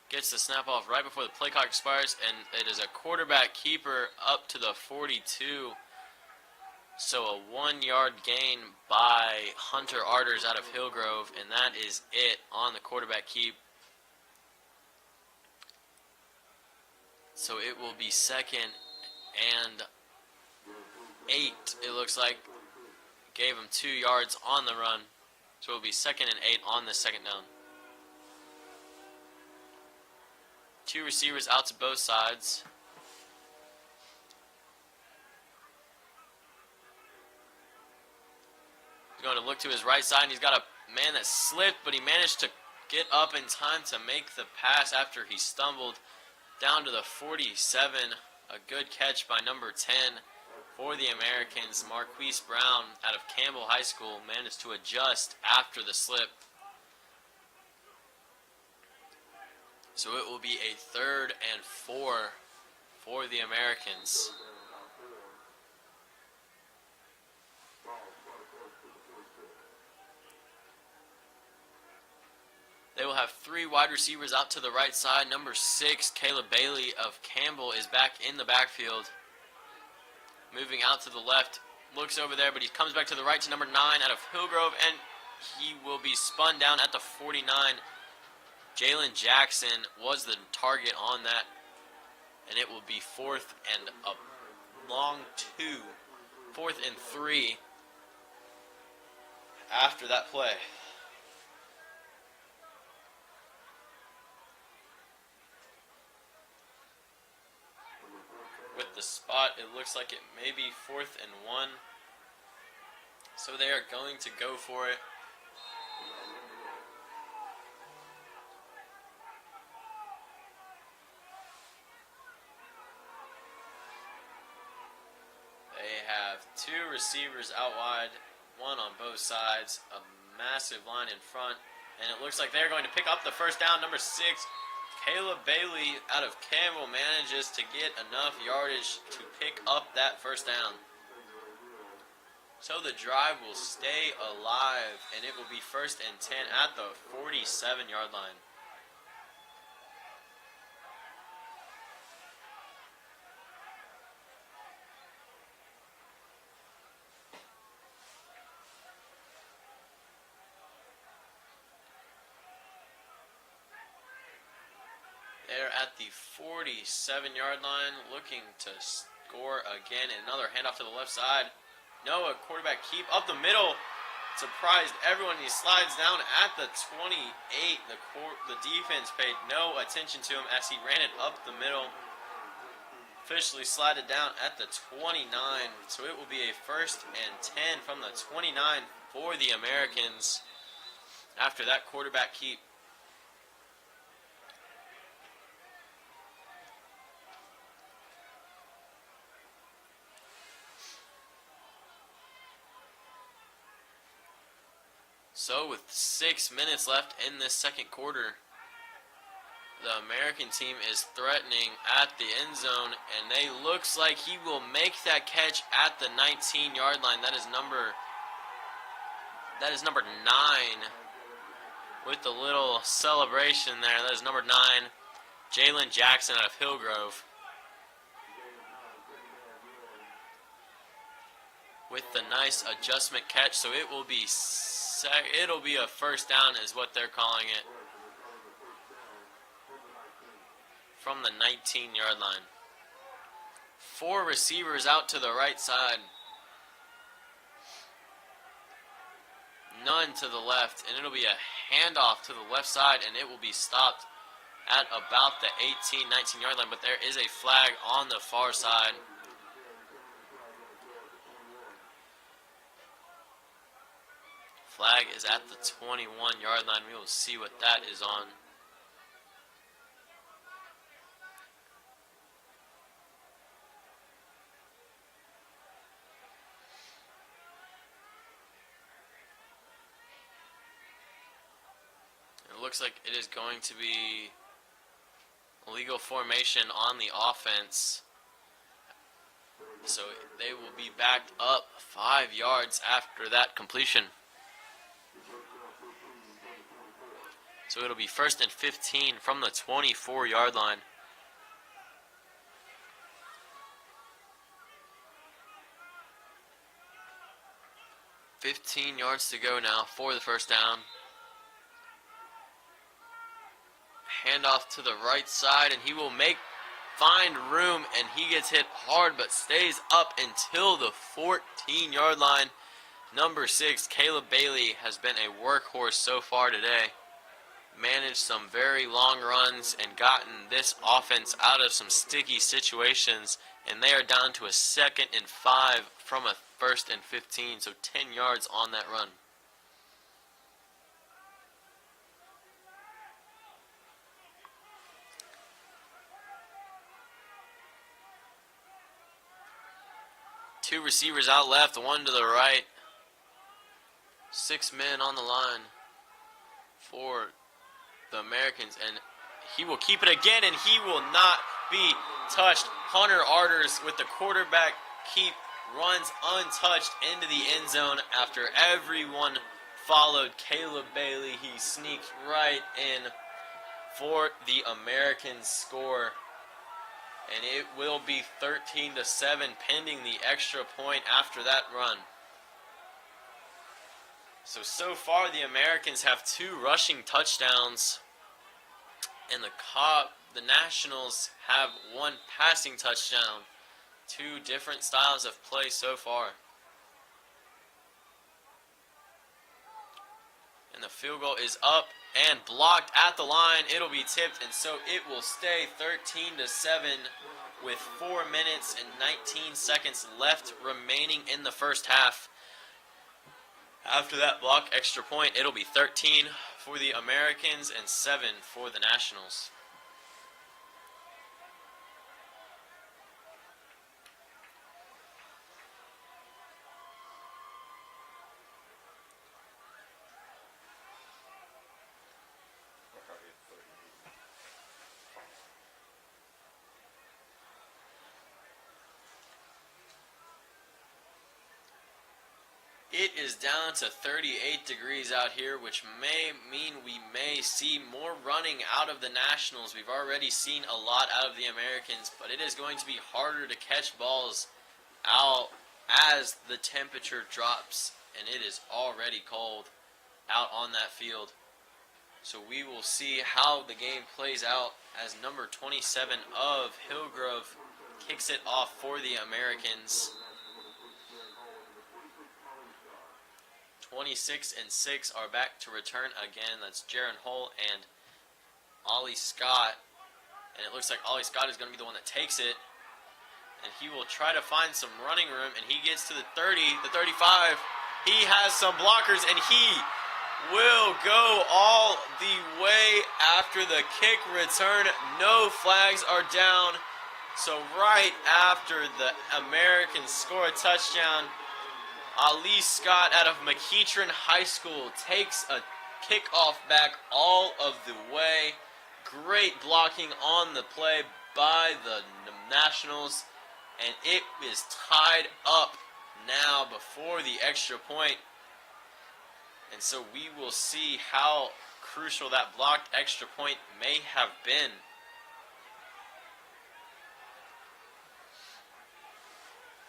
Gets the snap off right before the play clock expires, and it is a quarterback keeper up to the 42. So a 1-yard gain by Hunter Arders out of Hillgrove, and that is it on the quarterback keep. So it will be 2nd and 8, it looks like. Gave him 2 yards on the run. So it will be 2nd and 8 on the second down. 2 receivers out to both sides. He's going to look to his right side, and he's got a man that slipped, but he managed to get up in time to make the pass after he stumbled down to the 47. A good catch by number 10 for the Americans. Marquise Brown out of Campbell High School managed to adjust after the slip. So it will be a 3rd and 4 for the Americans. They will have 3 wide receivers out to the right side. Number 6, Caleb Bailey of Campbell, is back in the backfield. Moving out to the left, looks over there, but he comes back to the right to number 9 out of Hillgrove, and he will be spun down at the 49. Jalen Jackson was the target on that, and it will be 4th and a long 2, 4th and 3 after that play. With the spot, it looks like it may be 4th and 1. So they are going to go for it. They have two receivers out wide, one on both sides, a massive line in front, and it looks like they're going to pick up the first down. Number 6, Caleb Bailey out of Campbell manages to get enough yardage to pick up that first down. So the drive will stay alive, and it will be 1st and 10 at the 47-yard line. They're at the 47-yard line, looking to score again. Another handoff to the left side. Noah, quarterback keep up the middle. Surprised everyone. He slides down at the 28. The defense paid no attention to him as he ran it up the middle. Officially slided down at the 29. So it will be a 1st and 10 from the 29 for the Americans after that quarterback keep. So with 6 minutes left in this second quarter, the American team is threatening at the end zone, and they looks like he will make that catch at the 19-yard line. That is number 9 with the little celebration there. That is number 9, Jalen Jackson out of Hillgrove. With the nice adjustment catch, so it will be it'll be a first down is what they're calling it. From the 19-yard line. 4 receivers out to the right side. None to the left, and it'll be a handoff to the left side, and it will be stopped at about the 18, 19-yard line, but there is a flag on the far side. Flag is at the 21-yard line. We will see what that is on. It looks like it is going to be legal formation on the offense. So they will be backed up 5 yards after that completion. So it'll be 1st and 15 from the 24-yard line. 15 yards to go now for the first down. Handoff to the right side, and he will find room, and he gets hit hard but stays up until the 14-yard line. Number 6, Caleb Bailey, has been a workhorse so far today. Managed some very long runs and gotten this offense out of some sticky situations, and they are down to a 2nd and 5 from a 1st and 15, so 10 yards on that run. Two receivers out left, one to the right. 6 men on the line for the Americans, and he will keep it again, and he will not be touched. Hunter Arders with the quarterback keep runs untouched into the end zone after everyone followed Caleb Bailey. He sneaks right in for the Americans score, and it will be 13-7 pending the extra point after that run. So far the Americans have 2 rushing touchdowns, and the Nationals have 1 passing touchdown. 2 different styles of play so far. And the field goal is up and blocked at the line. It'll be tipped, and so it will stay 13-7 with 4 minutes and 19 seconds left remaining in the first half. After that block extra point, it'll be 13 for the Americans and 7 for the Nationals. Look how he had 38. It is down to 38 degrees out here, which may mean we may see more running out of the Nationals. We've already seen a lot out of the Americans, but it is going to be harder to catch balls out as the temperature drops, and it is already cold out on that field. So we will see how the game plays out as number 27 of Hillgrove kicks it off for the Americans. 26 and 6 are back to return again. That's Jaron Hull and Ollie Scott. And it looks like Ollie Scott is going to be the one that takes it. And he will try to find some running room. And he gets to the 30, the 35. He has some blockers and he will go all the way after the kick return. No flags are down. So right after the Americans score a touchdown, Ali Scott out of McEachern High School takes a kickoff back all of the way. Great blocking on the play by the Nationals. And it is tied up now before the extra point. And so we will see how crucial that blocked extra point may have been.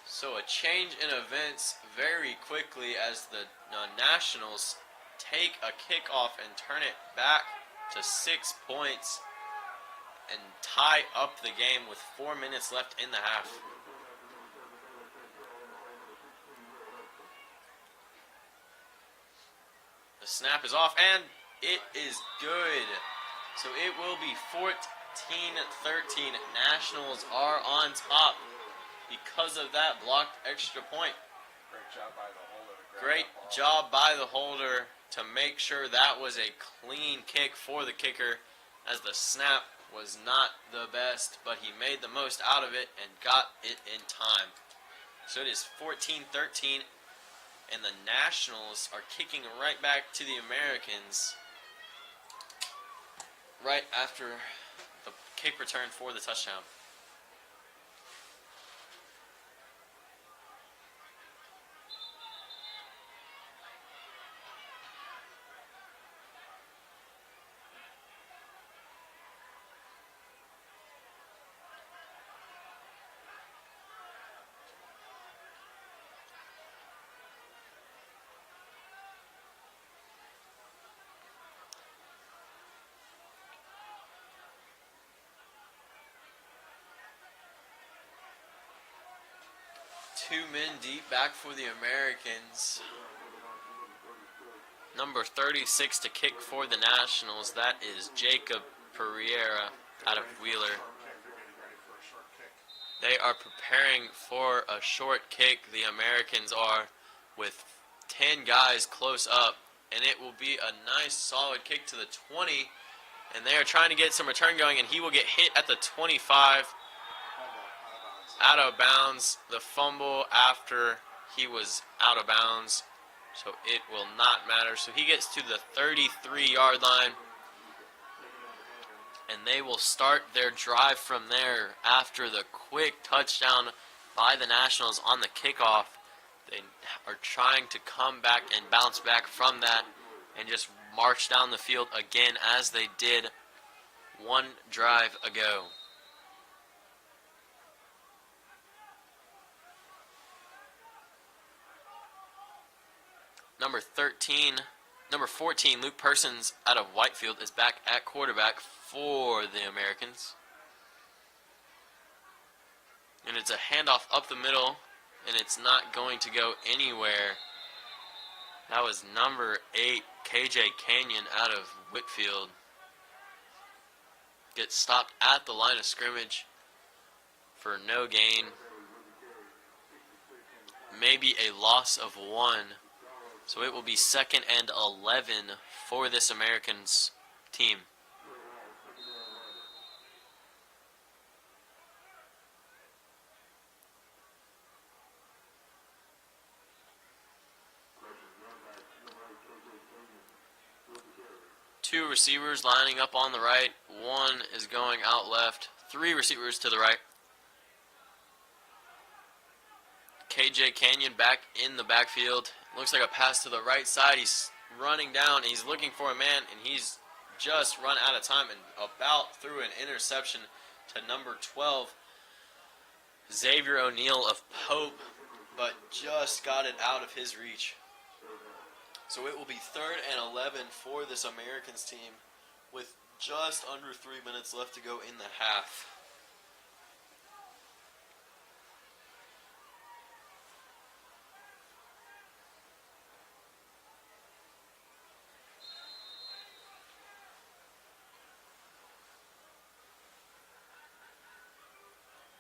So a change in events very quickly as the Nationals take a kickoff and turn it back to 6 points and tie up the game with 4 minutes left in the half. The snap is off and it is good. So it will be 14-13. Nationals are on top because of that blocked extra point. Great job by the holder. Great job by the holder to make sure that was a clean kick for the kicker, as the snap was not the best, but he made the most out of it and got it in time. So it is 14-13, and the Nationals are kicking right back to the Americans right after the kick return for the touchdown. Two men deep back for the Americans. Number 36 to kick for the Nationals. That is Jacob Pereira out of Wheeler. They are preparing for a short kick. The Americans are, with 10 guys close up. And it will be a nice solid kick to the 20. And they are trying to get some return going. And he will get hit at the 25. Out of bounds, the fumble after he was out of bounds, so it will not matter. So he gets to the 33-yard line, and they will start their drive from there after the quick touchdown by the Nationals on the kickoff. They are trying to come back and bounce back from that and just march down the field again as they did one drive ago. Number 14, Luke Persons out of Whitefield is back at quarterback for the Americans. And it's a handoff up the middle, and it's not going to go anywhere. That was number 8, KJ Canyon out of Whitfield. Gets stopped at the line of scrimmage for no gain. Maybe a loss of 1. So it will be 2nd and 11 for this Americans team. Two receivers lining up on the right. One is going out left. Three receivers to the right. KJ Canyon back in the backfield. Looks like a pass to the right side. He's running down. He's looking for a man, and he's just run out of time and about threw an interception to number 12, Xavier O'Neal of Pope, but just got it out of his reach. So it will be 3rd and 11 for this Americans team with just under 3 minutes left to go in the half.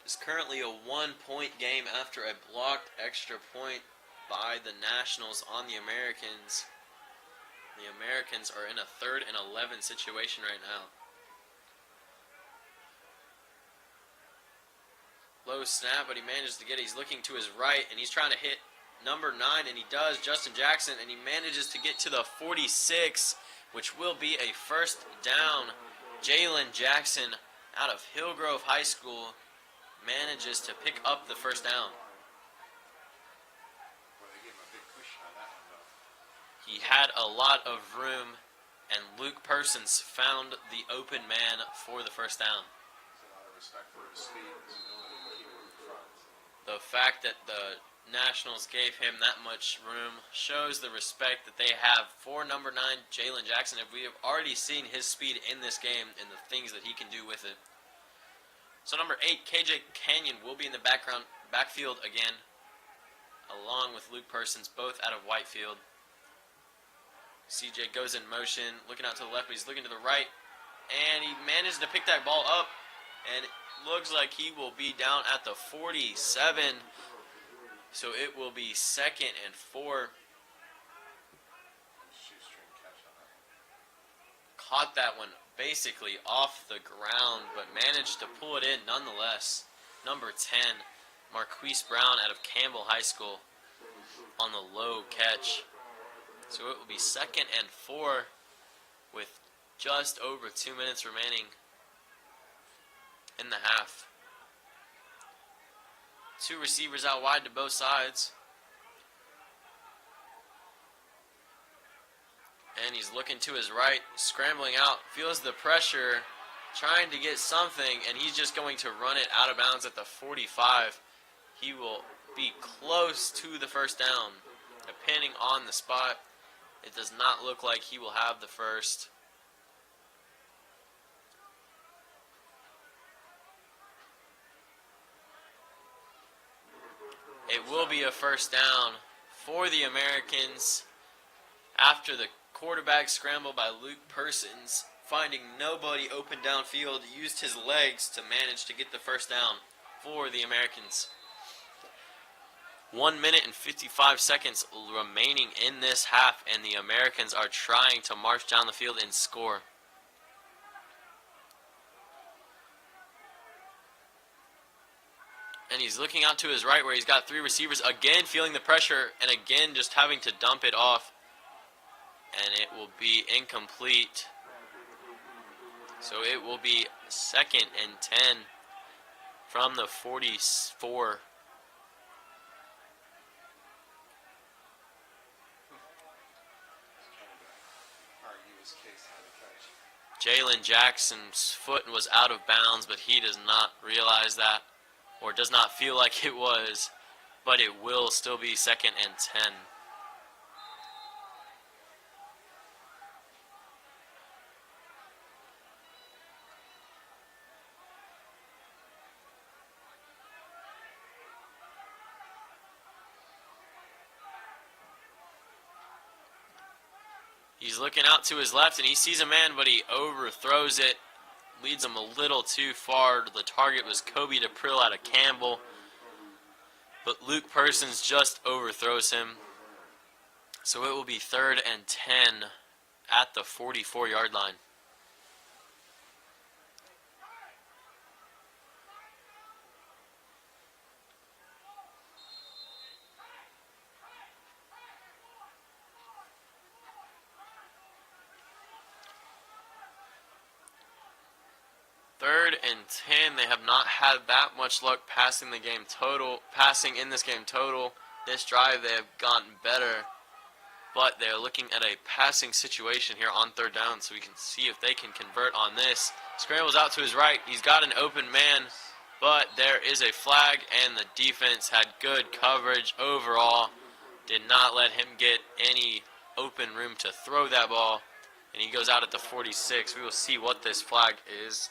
It's currently a 1-point game after a blocked extra point by the Nationals on the Americans. The Americans are in a 3rd and 11 situation right now. Low snap, but he manages to get it. He's looking to his right, and he's trying to hit number 9, and he does, Justin Jackson, and he manages to get to the 46, which will be a first down. Jalen Jackson out of Hillgrove High School manages to pick up the first down. Well, they gave him a big cushion on that one, though. He had a lot of room, and Luke Persons found the open man for the first down. There's a lot of respect for his speed and his ability to keep him in front. The fact that the Nationals gave him that much room shows the respect that they have for number 9, Jalen Jackson. If we have already seen his speed in this game and the things that he can do with it. So number 8, KJ Canyon, will be in the backfield again, along with Luke Persons, both out of Whitefield. CJ goes in motion, looking out to the left, but he's looking to the right, and he managed to pick that ball up, and it looks like he will be down at the 47. So it will be 2nd and 4. Shoestring catch on that one. Caught that one basically off the ground, but managed to pull it in nonetheless. Number 10, Marquise Brown out of Campbell High School on the low catch. So it will be 2nd and 4 with just over 2 minutes remaining in the half. Two receivers out wide to both sides. And he's looking to his right, scrambling out, feels the pressure, trying to get something, and he's just going to run it out of bounds at the 45. He will be close to the first down, depending on the spot. It does not look like he will have the first. It will be a first down for the Americans after the quarterback scramble by Luke Persons, finding nobody open downfield, used his legs to manage to get the first down for the Americans. 1 minute and 55 seconds remaining in this half, and the Americans are trying to march down the field and score. And he's looking out to his right where he's got three receivers, again feeling the pressure, and again just having to dump it off. And it will be incomplete. So it will be 2nd and 10 from the 44. Jalen Jackson's foot was out of bounds, but he does not realize that, or does not feel like it was, but it will still be 2nd and 10. He's looking out to his left, and he sees a man, but he overthrows it. Leads him a little too far. The target was Kobe DePrill out of Campbell. But Luke Persons just overthrows him. So it will be 3rd and 10 at the 44-yard line. Third and 10. They have not had that much luck passing in this game total. This drive they have gotten better, but they're looking at a passing situation here on 3rd down, so we can see if they can convert on this. Scrambles out to his right. He's got an open man, but there is a flag, and the defense had good coverage overall. Did not let him get any open room to throw that ball, and he goes out at the 46. We will see what this flag is.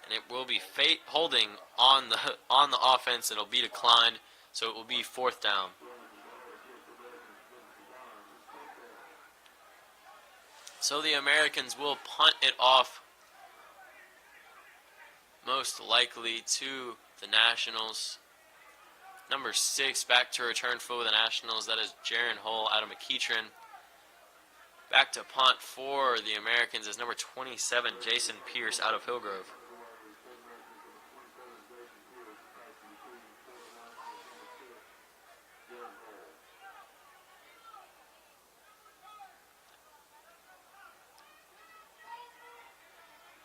And it will be holding on the offense. It'll be declined, so it will be 4th down. So the Americans will punt it off, most likely to the Nationals. Number 6 back to return for the Nationals. That is Jaron Hull out of McEachern. Back to punt for the Americans is number 27 Jason Pierce out of Hillgrove.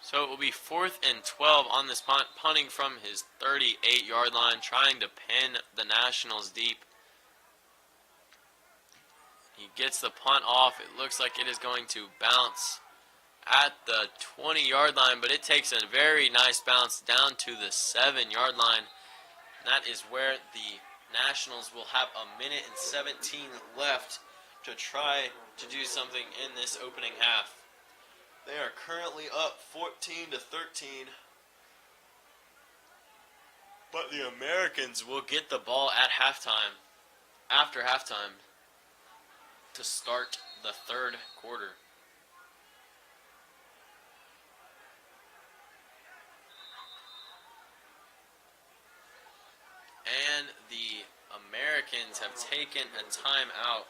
So it will be 4th and 12 on this punt, punting from his 38-yard line, trying to pin the Nationals deep. He gets the punt off. It looks like it is going to bounce at the 20-yard line, but it takes a very nice bounce down to the 7-yard line. And that is where the Nationals will have 1:17 left to try to do something in this opening half. They are currently up 14-13. But the Americans will get the ball at halftime, after halftime, to start the 3rd quarter. And the Americans have taken a timeout.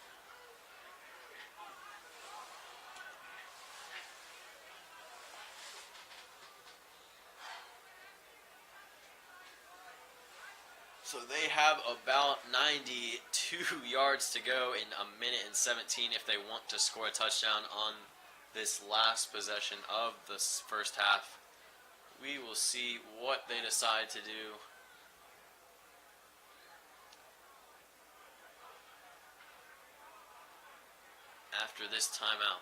So they have about 92 yards to go in 1:17 if they want to score a touchdown on this last possession of the first half. We will see what they decide to do. After this timeout.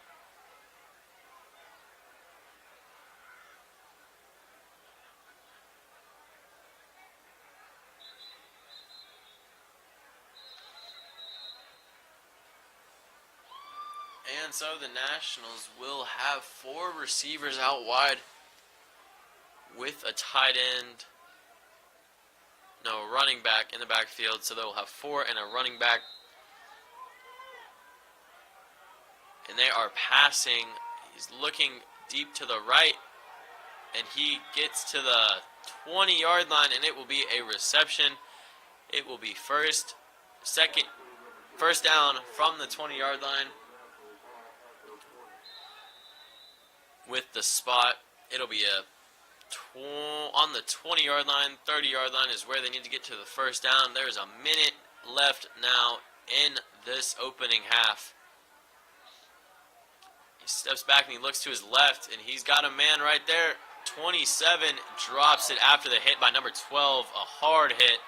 And so the Nationals will have 4 receivers out wide with a tight end, running back in the backfield. So they'll have 4 and a running back. And they are passing. He's looking deep to the right, and he gets to the 20-yard line, and it will be a reception. It will be first down from the 20-yard line. With the spot, it'll be on the 20-yard line, 30-yard line is where they need to get to the first down. There's a minute left now in this opening half. He steps back and he looks to his left, and he's got a man right there. 27 drops it after the hit by number 12, a hard hit.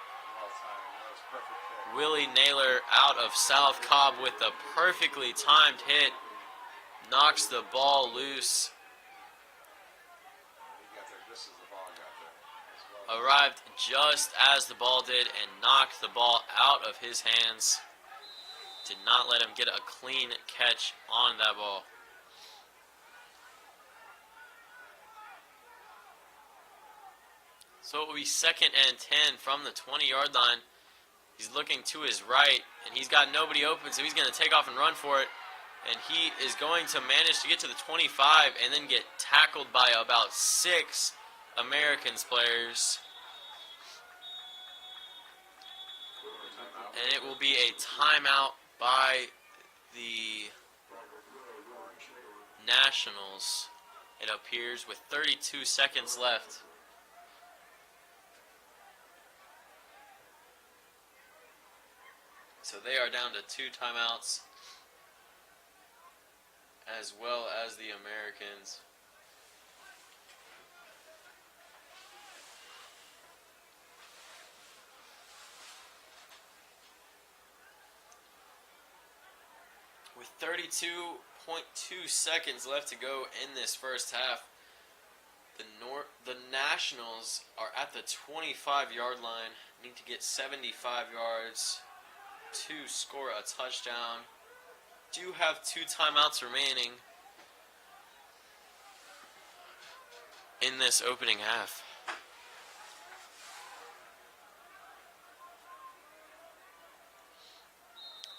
Willie Naylor out of South Cobb with a perfectly timed hit. Knocks the ball loose. Arrived just as the ball did and knocked the ball out of his hands. Did not let him get a clean catch on that ball. So it will be 2nd and 10 from the 20-yard line. He's looking to his right, and he's got nobody open, so he's going to take off and run for it. And he is going to manage to get to the 25 and then get tackled by about 6 Americans players. And it will be a timeout by the Nationals, it appears, with 32 seconds left. So they are down to 2 timeouts, as well as the Americans. With 32.2 seconds left to go in this first half, the Nationals are at the 25-yard line, need to get 75 yards to score a touchdown. Do have 2 timeouts remaining in this opening half.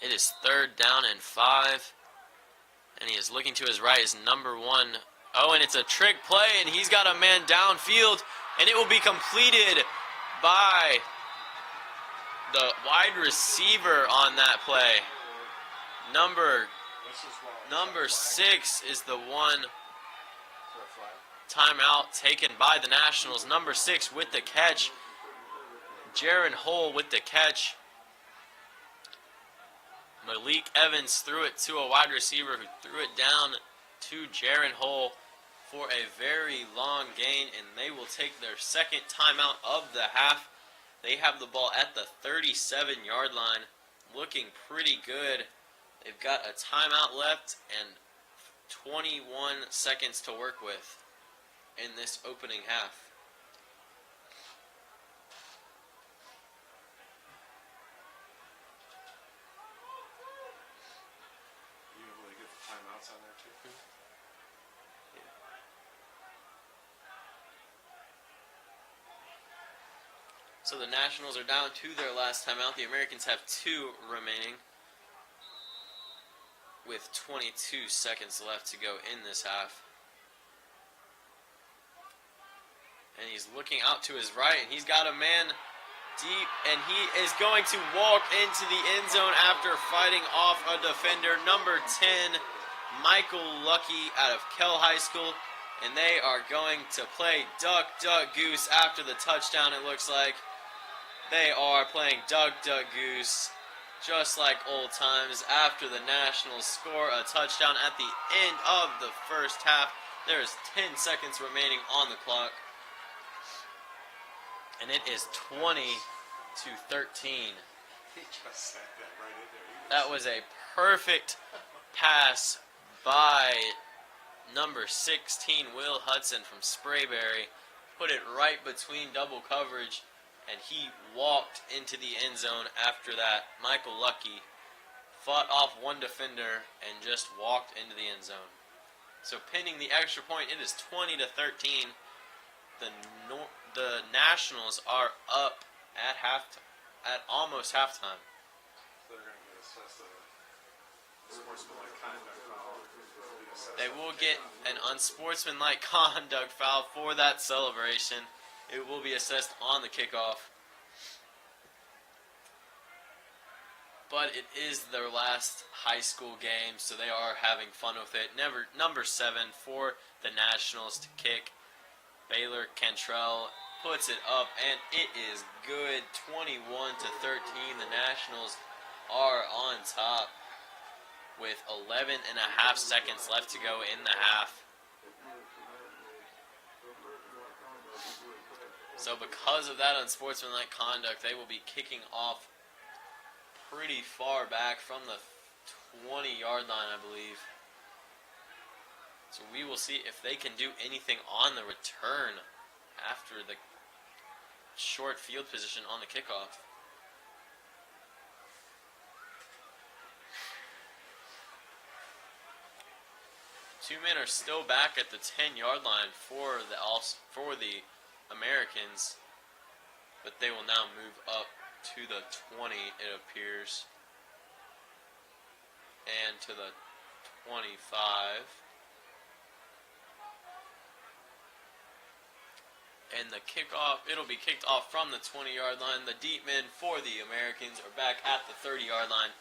It is 3rd down and 5, and he is looking to his right. His number 1. Oh, and it's a trick play, and he's got a man downfield, and it will be completed by the wide receiver on that play. Number 6 is the one timeout taken by the Nationals. Number 6 with the catch. Jaron Hole with the catch. Malik Evans threw it to a wide receiver who threw it down to Jaron Hole for a very long gain, and they will take their second timeout of the half. They have the ball at the 37-yard line, looking pretty good. They've got a timeout left and 21 seconds to work with in this opening half. You able to get the timeouts on there too? So the Nationals are down to their last timeout. The Americans have 2 remaining, with 22 seconds left to go in this half. And he's looking out to his right, and he's got a man deep, and he is going to walk into the end zone after fighting off a defender. Number 10, Michael Lucky out of Kell High School, and they are going to play Duck, Duck, Goose after the touchdown, it looks like. They are playing Duck, Duck, Goose, just like old times, after the Nationals score a touchdown at the end of the first half. There is 10 seconds remaining on the clock. And it is 20-13. He just said that right in there. That was a perfect pass by number 16, Will Hudson from Sprayberry. Put it right between double coverage, and he walked into the end zone after that. Michael Lucky fought off one defender and just walked into the end zone. So pending the extra point, it is 20-13. The Nationals are up at almost halftime. So they're going to get assessed a sportsmanlike conduct foul. They will get an unsportsmanlike conduct foul for that celebration. It will be assessed on the kickoff. But it is their last high school game, so they are having fun with it. Number 7 for the Nationals to kick. Baylor Cantrell puts it up, and it is good. 21-13. The Nationals are on top with 11 and a half seconds left to go in the half. So because of that unsportsmanlike conduct, they will be kicking off pretty far back from the 20-yard line, I believe. So we will see if they can do anything on the return after the short field position on the kickoff. Two men are still back at the 10-yard line for the Americans, but they will now move up to the 20, it appears, and to the 25. And the kickoff, it'll be kicked off from the 20-yard line. The deep men for the Americans are back at the 30-yard line,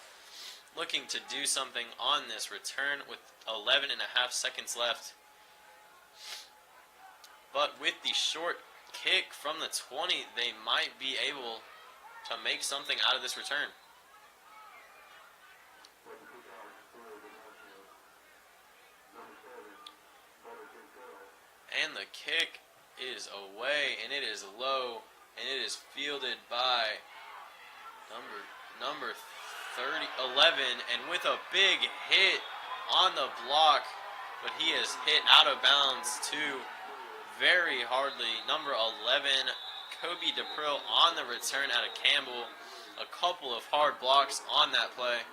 looking to do something on this return with 11 and a half seconds left. But with the short kick from the 20, they might be able to make something out of this return. And the kick is away, and it is low, and it is fielded by number 11, and with a big hit on the block, but he is hit out of bounds too very hardly. Number 11, Cobb on the return out of Campbell. A couple of hard blocks on that play.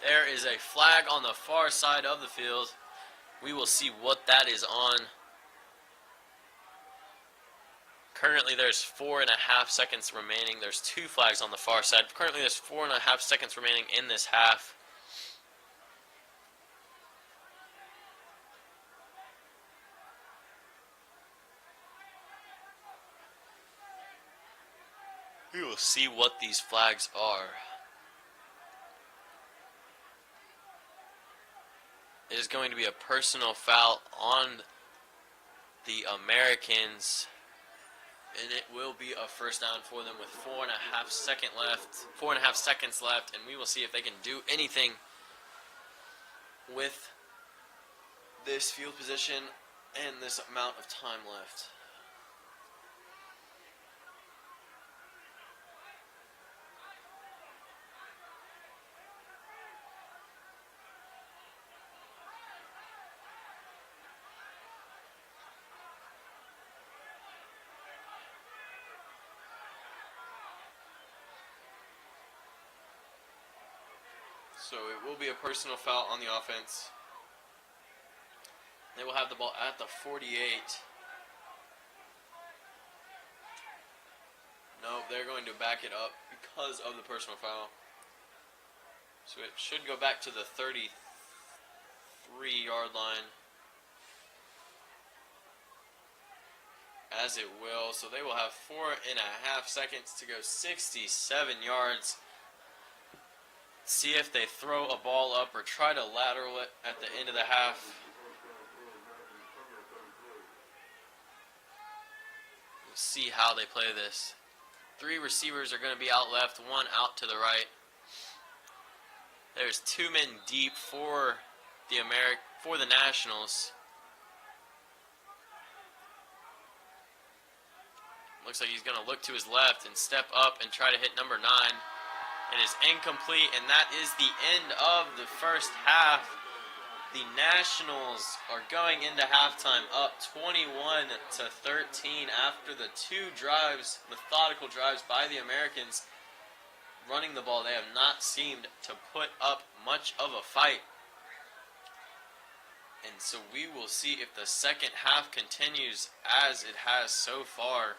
There is a flag on the far side of the field. We will see what that is on. Currently, there's 4.5 seconds remaining. There's 2 flags on the far side. Currently, there's 4.5 seconds remaining in this half. We will see what these flags are. It is going to be a personal foul on the Americans, and it will be a first down for them with 4.5 seconds left, and we will see if they can do anything with this field position and this amount of time left. So it will be a personal foul on the offense. They will have the ball at the 48. No, they're going to back it up because of the personal foul. So it should go back to the 33-yard line. As it will. So they will have 4.5 seconds to go 67 yards. See if they throw a ball up or try to lateral it at the end of the half. We'll see how they play this. 3 receivers are going to be out left, 1 out to the right. There's 2 men deep for the Nationals. Looks like he's going to look to his left and step up and try to hit number 9. It is incomplete, and that is the end of the first half. The Nationals are going into halftime up 21-13 after the 2 drives, methodical drives by the Americans running the ball. They have not seemed to put up much of a fight. And so we will see if the second half continues as it has so far.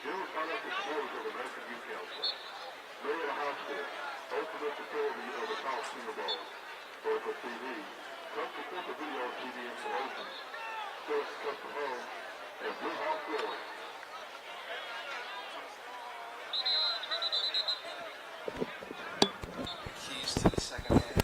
General financial supporters of American Youth Council. Marietta High School, ultimate facility of the College Senior Bowl. Local TV, custom corporate video and TV installations, Six Custom Homes, and Blue Hawk Flooring. Keys to the second half.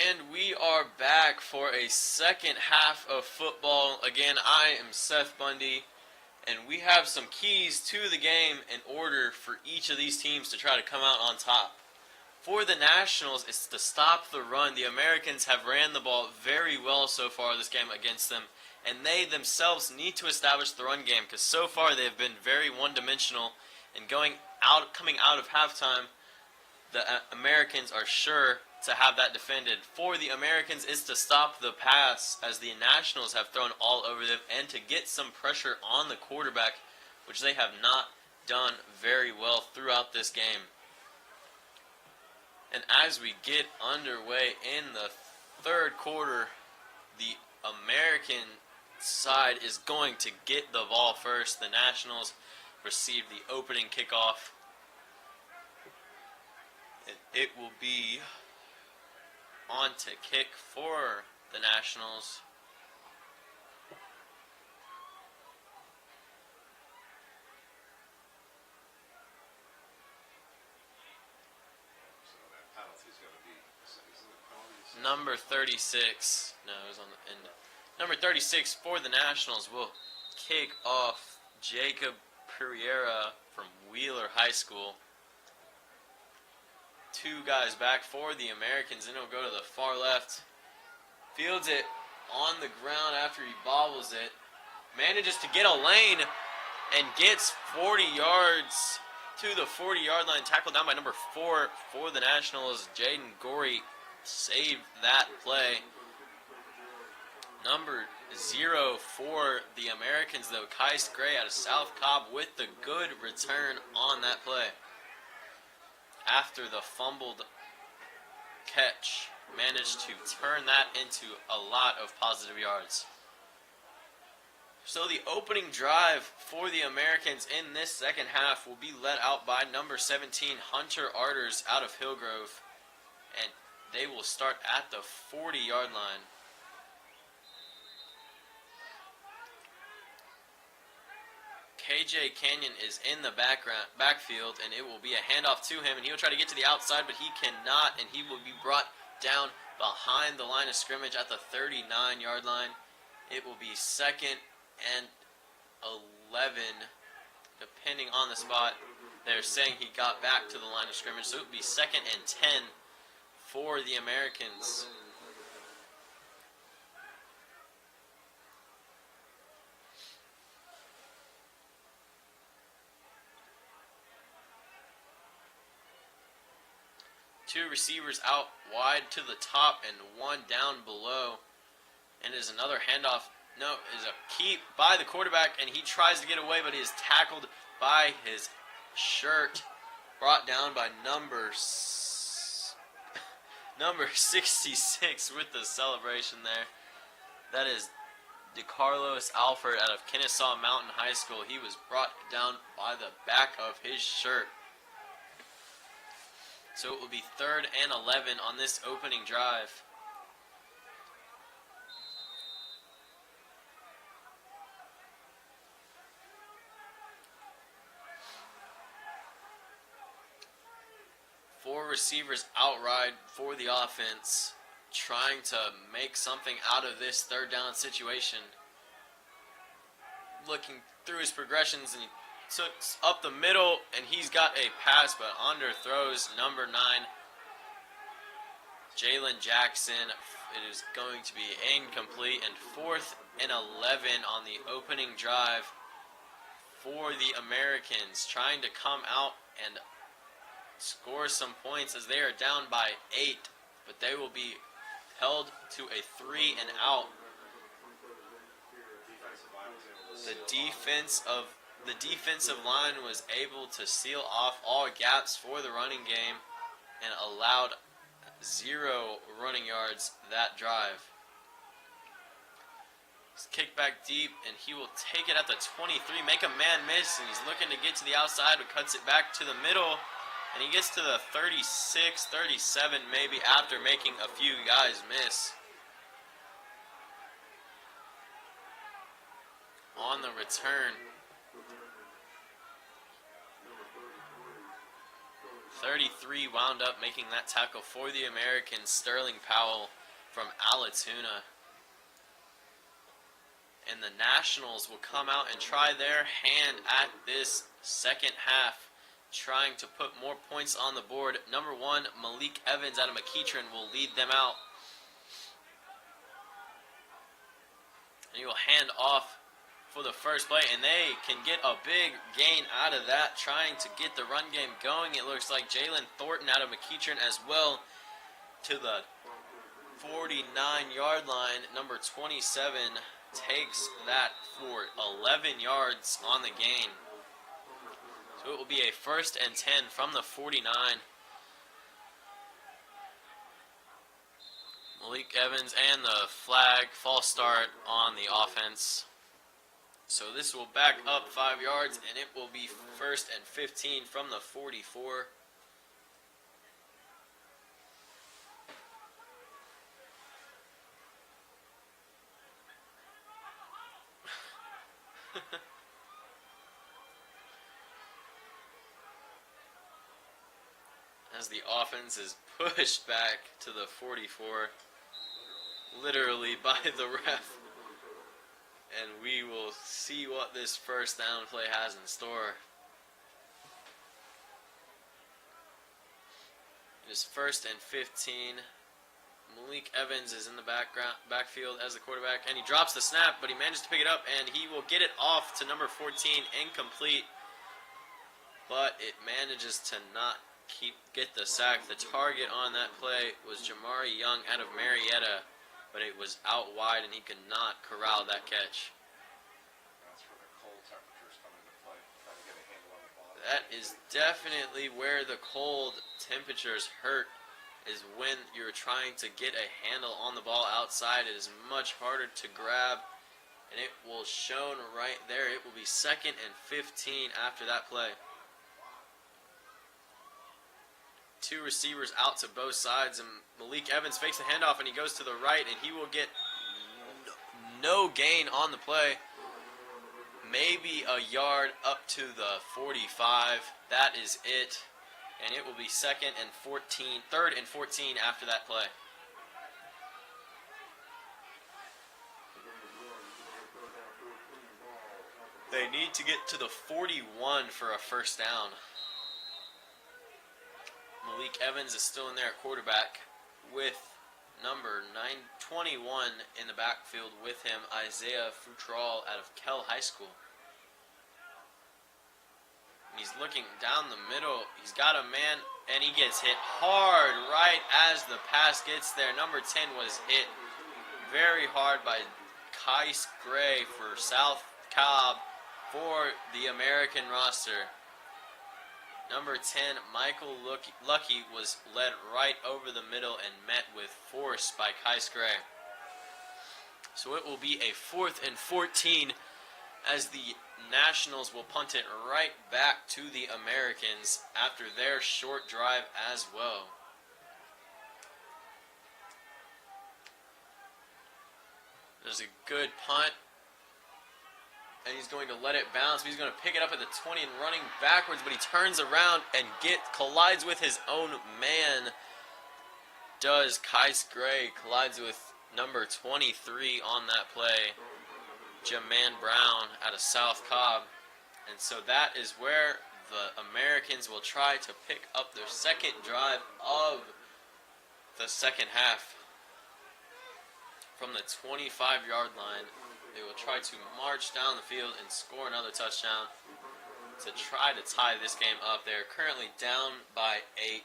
And we are back for a second half of football. Again, I am Seth Bundy, and we have some keys to the game in order for each of these teams to try to come out on top. For the Nationals, it's to stop the run. The Americans have ran the ball very well so far this game against them, and they themselves need to establish the run game because so far they have been very one-dimensional. And coming out of halftime, the Americans are sure to have that defended. For the Americans, it's to stop the pass as the Nationals have thrown all over them and to get some pressure on the quarterback, which they have not done very well throughout this game. And as we get underway in the third quarter, the American side is going to get the ball first. The Nationals receive the opening kickoff. And it will be on to kick for the Nationals. So that penalty's going to be, is it a penalty? Number 36. No, it was on the end. Number 36 for the Nationals will kick off Jacob Pereira from Wheeler High School. Two guys back for the Americans, and it'll go to the far left. Fields it on the ground after he bobbles it. Manages to get a lane and gets 40 yards to the 40-yard line. Tackled down by number 4 for the Nationals. Jaden Gorey saved that play. Number 0 for the Americans, though, Kais Gray out of South Cobb with the good return on that play. After the fumbled catch, managed to turn that into a lot of positive yards. So the opening drive for the Americans in this second half will be led out by number 17, Hunter Arters out of Hillgrove. And they will start at the 40-yard line. KJ Canyon is in the backfield, and it will be a handoff to him, and he'll try to get to the outside, but he cannot, and he will be brought down behind the line of scrimmage at the 39-yard line. It will be 2nd and 11, depending on the spot. They're saying he got back to the line of scrimmage, so it will be 2nd and 10 for the Americans. Two receivers out wide to the top and one down below. And is another handoff. No, is a keep by the quarterback, and he tries to get away, but he is tackled by his shirt. Brought down by number 66 with the celebration there. That is DeCarlos Alford out of Kennesaw Mountain High School. He was brought down by the back of his shirt. So it will be 3rd and 11 on this opening drive. Four receivers outright for the offense, trying to make something out of this 3rd down situation. Looking through his progressions, and he took up the middle, and he's got a pass, but underthrows number 9, Jalen Jackson. It is going to be incomplete, and 4th and 11 on the opening drive for the Americans, trying to come out and score some points as they are down by 8, but they will be held to a 3 and out. The defense of the defensive line was able to seal off all gaps for the running game and allowed 0 running yards that drive. He's kicked back deep, and he will take it at the 23, make a man miss, and he's looking to get to the outside, but cuts it back to the middle, and he gets to the 36, 37 maybe after making a few guys miss. On the return, 33 wound up making that tackle for the Americans, Sterling Powell from Alatoona. And the Nationals will come out and try their hand at this second half, trying to put more points on the board. Number 1, Malik Evans out of McEachern will lead them out. And he will hand off for the first play, and they can get a big gain out of that, trying to get the run game going. It looks like Jalen Thornton out of McEachern as well to the 49-yard line. Number 27 takes that for 11 yards on the gain. So it will be a 1st and 10 from the 49. Malik Evans and the flag, false start on the offense. So this will back up 5 yards, and it will be 1st and 15 from the 44. As the offense is pushed back to the 44, literally by the ref. And we will see what this first down play has in store. It is 1st and 15. Malik Evans is in the backfield as the quarterback, and he drops the snap, but he manages to pick it up, and he will get it off to number 14, incomplete. But it manages to not get the sack. The target on that play was Jamari Young out of Marietta, but it was out wide, and he could not corral that catch. That's where the cold temperatures come into play, trying to get a handle on the ball. That is definitely where the cold temperatures hurt, is when you're trying to get a handle on the ball outside. It is much harder to grab, and it will shown right there. It will be 2nd and 15 after that play. 2 receivers out to both sides, and Malik Evans fakes the handoff, and he goes to the right, and he will get no gain on the play. Maybe a yard up to the 45. That is it. And it will be 3rd and 14 after that play. They need to get to the 41 for a first down. Malik Evans is still in there at quarterback with number 921 in the backfield with him, Isaiah Futral out of Kell High School. He's looking down the middle. He's got a man, and he gets hit hard right as the pass gets there. Number 10 was hit very hard by Kais Gray for South Cobb for the American roster. Number 10, Michael Lucky, was led right over the middle and met with force by Kais Gray. So it will be a 4th and 14 as the Nationals will punt it right back to the Americans after their short drive as well. There's a good punt, and he's going to let it bounce. He's going to pick it up at the 20 and running backwards, but he turns around and collides with his own man. Does Kais Gray collides with number 23 on that play, Jaman Brown out of South Cobb. And so that is where the Americans will try to pick up their second drive of the second half. From the 25-yard line, they will try to march down the field and score another touchdown to try to tie this game up. They are currently down by 8.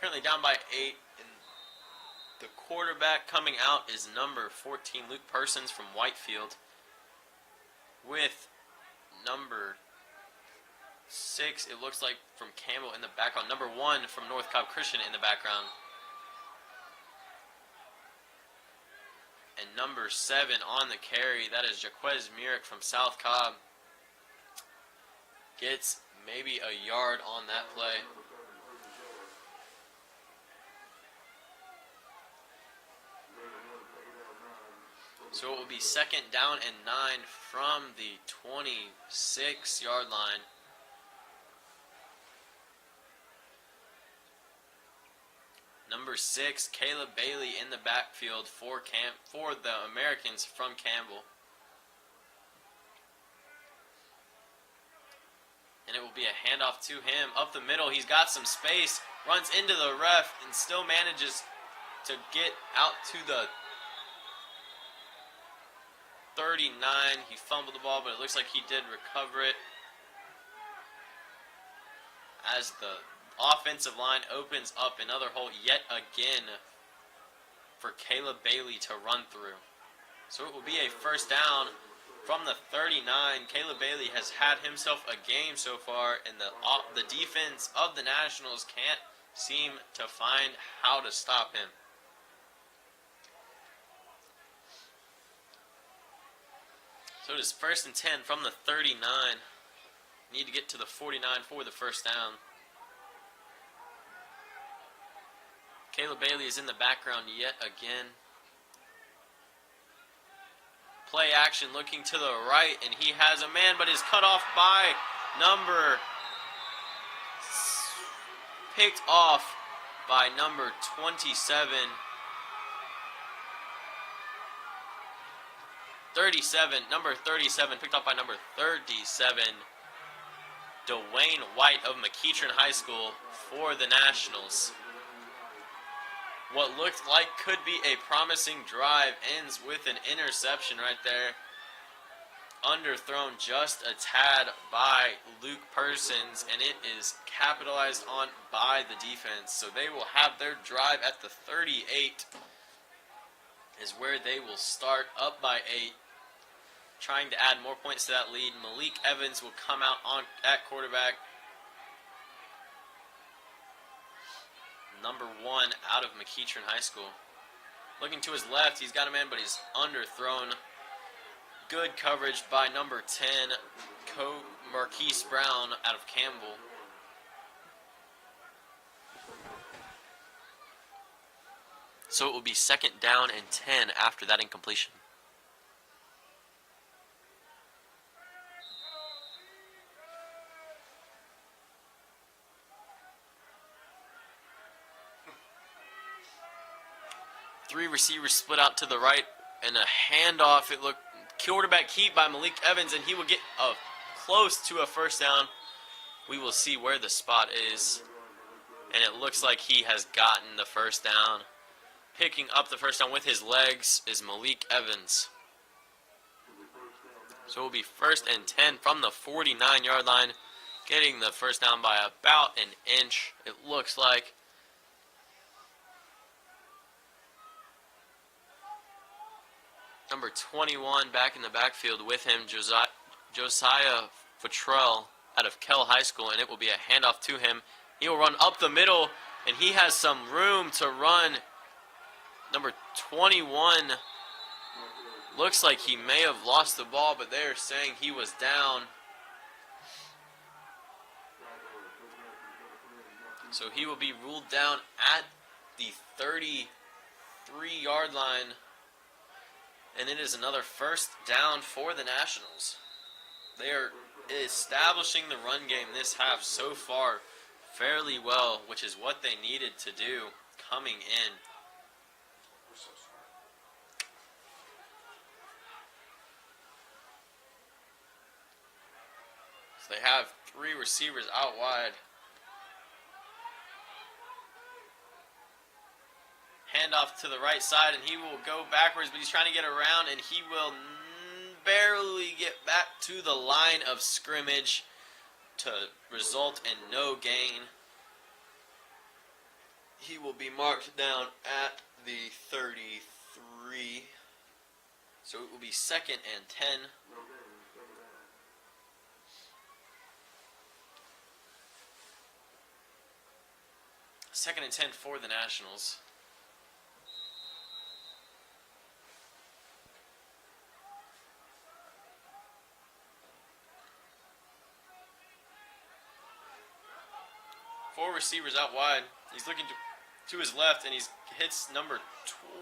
Currently down by 8. And the quarterback coming out is number 14, Luke Persons from Whitefield, with number 6, it looks like, from Campbell in the background. Number 1 from North Cobb Christian in the background. And number 7 on the carry, that is Jaquez Murick from South Cobb. Gets maybe a yard on that play. So it will be 2nd down and 9 from the 26-yard line. Number 6, Caleb Bailey in the backfield for the Americans from Campbell. And it will be a handoff to him. Up the middle, he's got some space. Runs into the ref and still manages to get out to the 39. He fumbled the ball, but it looks like he did recover it. As the offensive line opens up another hole yet again for Caleb Bailey to run through. So it will be a 1st down from the 39. Caleb Bailey has had himself a game so far, and the defense of the Nationals can't seem to find how to stop him. So it is 1st and 10 from the 39. Need to get to the 49 for the 1st down. Caleb Bailey is in the background yet again. Play action looking to the right, and he has a man, but is cut off by picked off by number 27. 37, number 37, picked up by number 37, Dwayne White of McEachern High School for the Nationals. What looked like could be a promising drive ends with an interception right there. Underthrown just a tad by Luke Persons, and it is capitalized on by the defense. So they will have their drive at the 38 is where they will start, up by 8. Trying to add more points to that lead. Malik Evans will come out at quarterback. Number 1 out of McEachern High School. Looking to his left, he's got a man, but he's underthrown. Good coverage by number 10, Marquise Brown out of Campbell. So it will be 2nd down and 10 after that incompletion. Three receivers split out to the right, and a handoff. It looked quarterback keep by Malik Evans, and he will get close to a 1st down. We will see where the spot is, and it looks like he has gotten the 1st down. Picking up the 1st down with his legs is Malik Evans. So it will be 1st and 10 from the 49-yard line, getting the 1st down by about an inch, it looks like. Number 21 back in the backfield with him, Josiah Futrell out of Kell High School, and it will be a handoff to him. He will run up the middle, and he has some room to run. Number 21 looks like he may have lost the ball, but they're saying he was down. So he will be ruled down at the 33-yard line. And it is another 1st down for the Nationals. They are establishing the run game this half so far fairly well, which is what they needed to do coming in. We're so smart. So they have 3 receivers out wide. Handoff to the right side, and he will go backwards, but he's trying to get around, and he will barely get back to the line of scrimmage to result in no gain. he will be marked down at the 33. So it will be 2nd and 10. Second and 10 for the Nationals. Four receivers out wide. He's looking to his left, and he hits number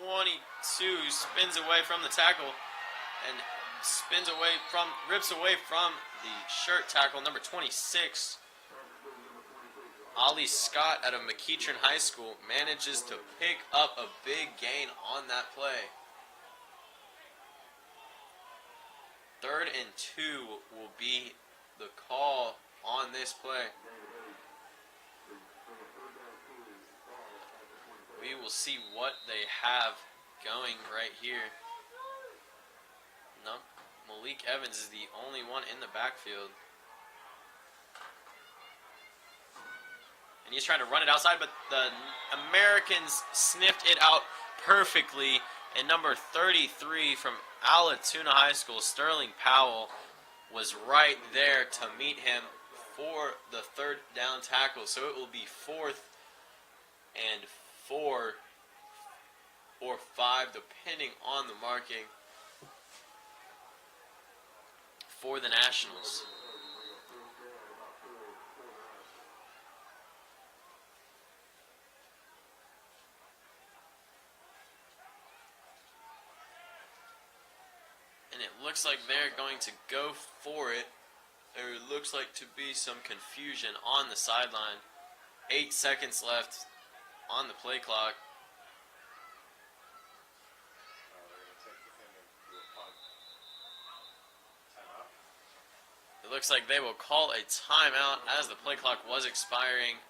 22, spins away from the tackle, and rips away from the shirt tackle, number 26. Ollie Scott out of McEachern High School manages to pick up a big gain on that play. 3rd and 2 will be the call on this play. We will see what they have going right here. No, Malik Evans is the only one in the backfield. And he's trying to run it outside, but the Americans sniffed it out perfectly. And number 33 from Alatoona High School, Sterling Powell, was right there to meet him for the 3rd down tackle. So it will be 4th and 4 or 5, depending on the marking, for the Nationals. And it looks like they're going to go for it. There looks like to be some confusion on the sideline. 8 seconds left on the play clock. They're going to take the thing and do a punt. Timeout. It looks like they will call a timeout as the play clock was expiring.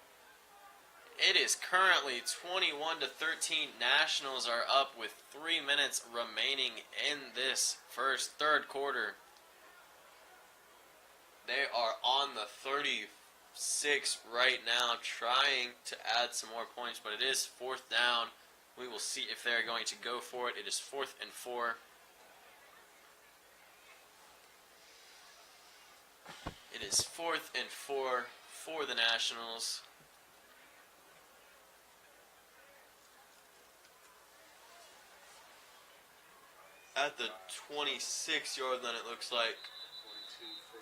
It is currently 21-13. Nationals are up with 3 minutes remaining in this third quarter. They are on the 36 right now, trying to add some more points, but it is 4th down. We will see if they're going to go for it. It is 4th and 4. It is 4th and 4 for the Nationals. At the 26-yard line, it looks like.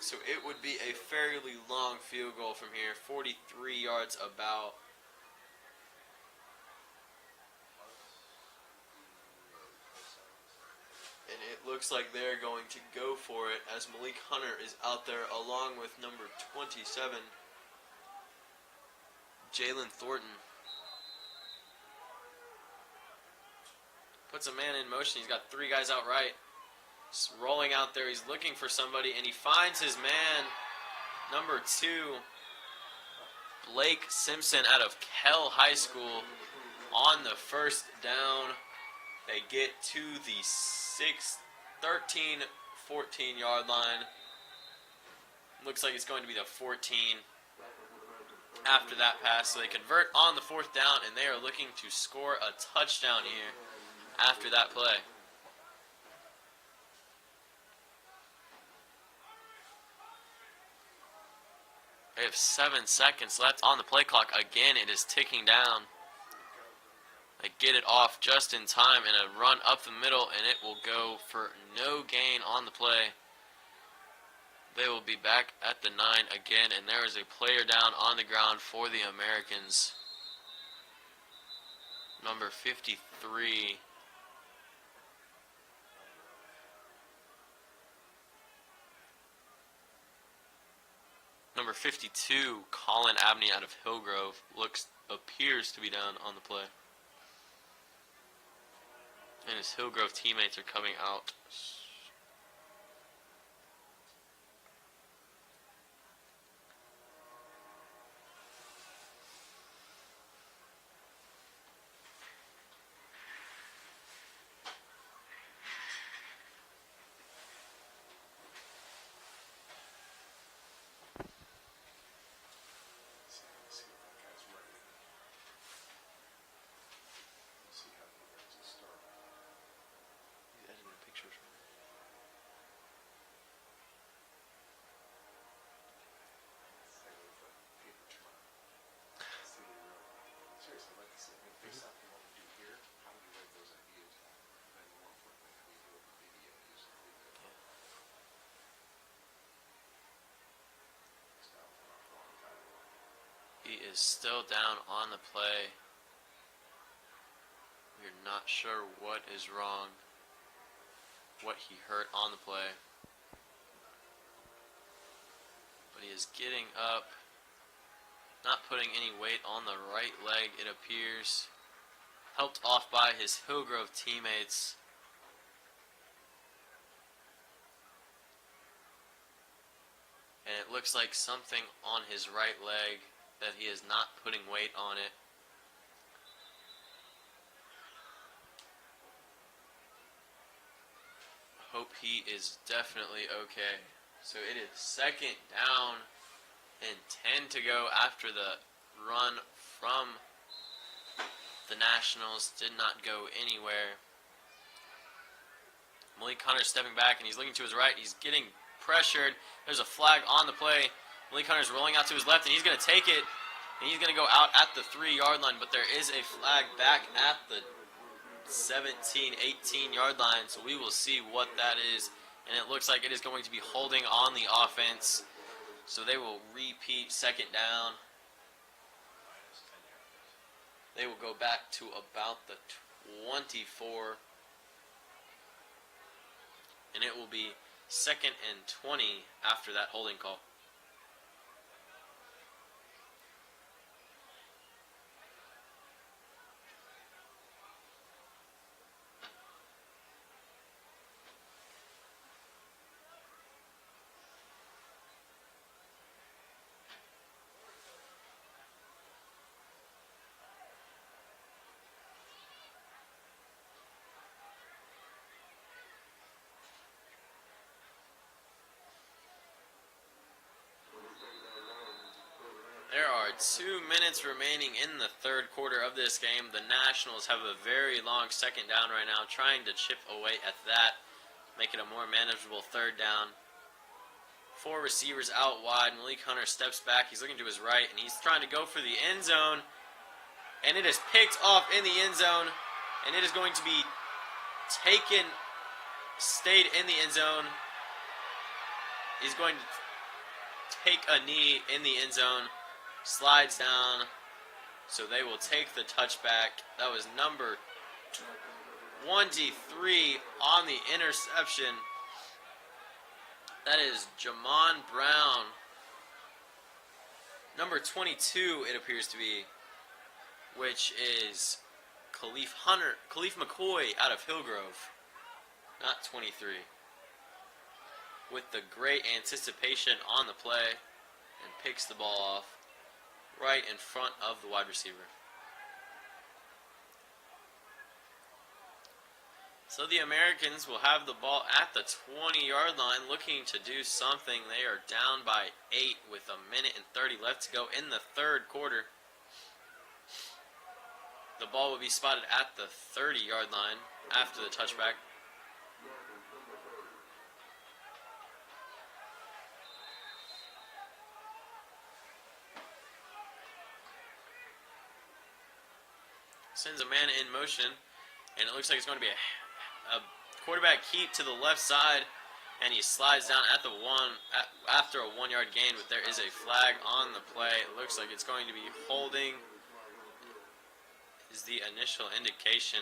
So it would be a fairly long field goal from here. 43 yards about. And it looks like they're going to go for it as Malik Hunter is out there along with number 27, Jalen Thornton. Puts a man in motion. He's got 3 guys out right. Just rolling out there. He's looking for somebody, and he finds his man, number 2, Blake Simpson out of Kell High School on the 1st down. They get to the 14-yard line. Looks like it's going to be the 14 after that pass. So they convert on the 4th down, and they are looking to score a touchdown here after that play. They have 7 seconds left on the play clock. Again, it is ticking down. They get it off just in time in a run up the middle, and it will go for no gain on the play. They will be back at the 9 again, and there is a player down on the ground for the Americans. Number 53. Number 52, Colin Abney out of Hillgrove, appears to be down on the play. And his Hillgrove teammates are coming out. See if that guy's ready. is still down on the play. We're not sure what is wrong, what he hurt on the play. But he is getting up, not putting any weight on the right leg, it appears. Helped off by his Hillgrove teammates. And it looks like something on his right leg that he is not putting weight on it. Hope he is definitely okay. So it is second down and 10 to go after the run from the Nationals did not go anywhere. Malik Hunter stepping back and he's looking to his right. He's getting pressured. There's a flag on the play. Malik Hunter's rolling out to his left and he's going to take it. And he's going to go out at the 3-yard line. But there is a flag back at the 17, 18-yard line. So we will see what that is. And it looks like it is going to be holding on the offense. So they will repeat second down. They will go back to about the 24. And it will be second and 20 after that holding call. There are 2 minutes remaining in the third quarter of this game. The Nationals have a very long second down right now, trying to chip away at that, make it a more manageable third down. 4 receivers out wide. Malik Hunter steps back. He's looking to his right, and he's trying to go for the end zone. And it is picked off in the end zone, and it is going to be stayed in the end zone. He's going to take a knee in the end zone. Slides down, so they will take the touchback. That was number 23 on the interception. That is Jamon Brown. Number 22, it appears to be, which is Khalif McCoy out of Hillgrove, not 23. With the great anticipation on the play, and picks the ball off right in front of the wide receiver. So the Americans will have the ball at the 20-yard line looking to do something. They are down by 8 with 1:30 left to go in the third quarter. The ball will be spotted at the 30-yard line after the touchback. Sends a man in motion, and it looks like it's going to be a quarterback keep to the left side, and he slides down at the after a 1-yard gain, but there is a flag on the play. It looks like it's going to be holding is the initial indication.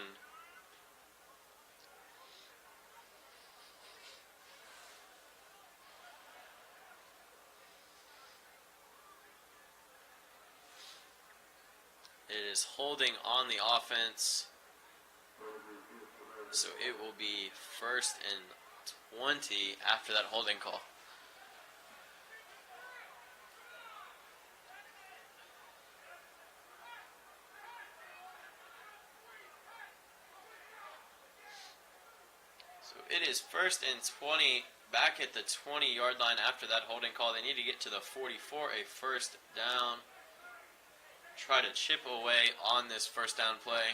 It is holding on the offense, so it will be 1st and 20 after that holding call. So it is 1st and 20 back at the 20-yard line after that holding call. They need to get to the 44, a first down. Try to chip away on this first down play.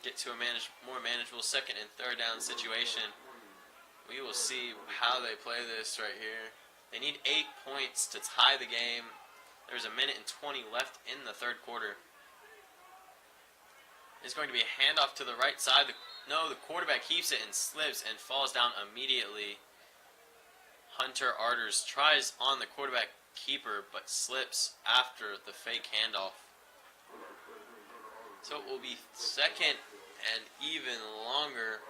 Get to a more manageable 2nd and 3rd down situation. We will see how they play this right here. They need 8 points to tie the game. There's 1:20 left in the third quarter. It's going to be a handoff to the right side. The quarterback keeps it and slips and falls down immediately. Hunter Arters tries on the quarterback keeper, but slips after the fake handoff. So it will be second and even longer.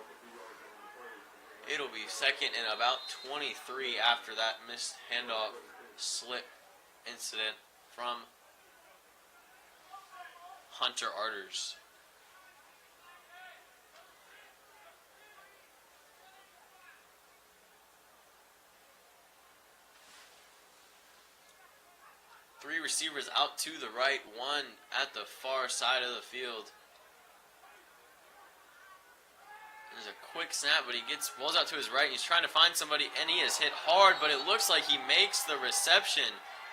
It'll be second and about 23 after that missed handoff slip incident from Hunter Arters. Three receivers out to the right, one at the far side of the field. There's a quick snap, but he gets balls out to his right. He's trying to find somebody, and he is hit hard, but it looks like he makes the reception.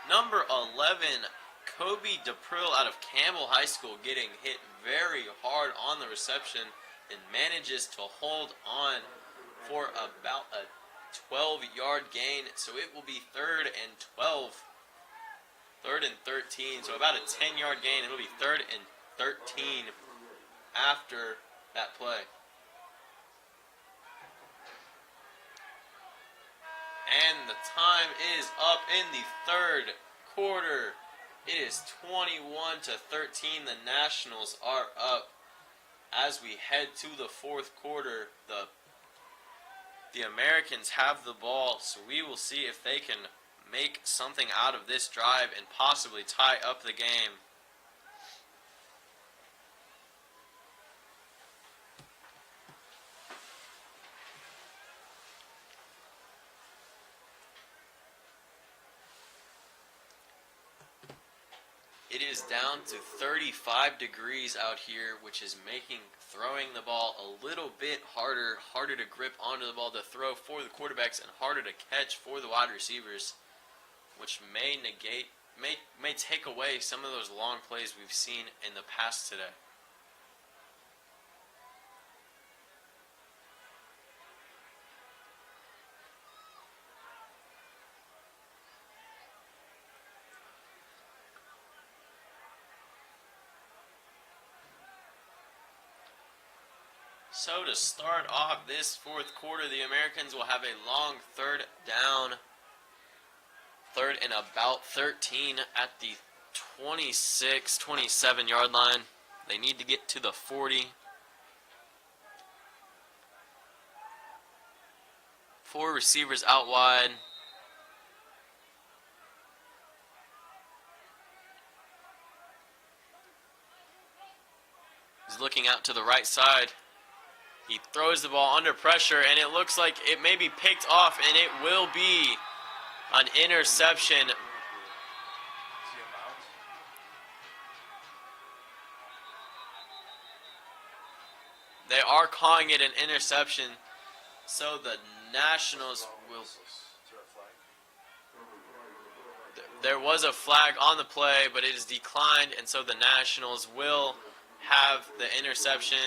Number 11, Kobe DePrill out of Campbell High School, getting hit very hard on the reception and manages to hold on for about a 12-yard gain. So it will be 3rd and 12. 3rd and 13, so about a 10-yard gain. It'll be 3rd and 13 after that play. And the time is up in the 3rd quarter. It is 21-13. The Nationals are up. As we head to the 4th quarter, the Americans have the ball, so we will see if they can make something out of this drive and possibly tie up the game. It is down to 35 degrees out here, which is making throwing the ball a little bit harder to grip onto the ball to throw for the quarterbacks and harder to catch for the wide receivers, which may take away some of those long plays we've seen in the past today. So to start off this 4th quarter, the Americans will have a long 3rd down. 3rd and about 13 at the 26, 27-yard line. They need to get to the 40. 4 receivers out wide. He's looking out to the right side. He throws the ball under pressure, and it looks like it may be picked off, and it will be an interception. They are calling it an interception, so the Nationals will... There was a flag on the play, but it is declined, and so the Nationals will have the interception.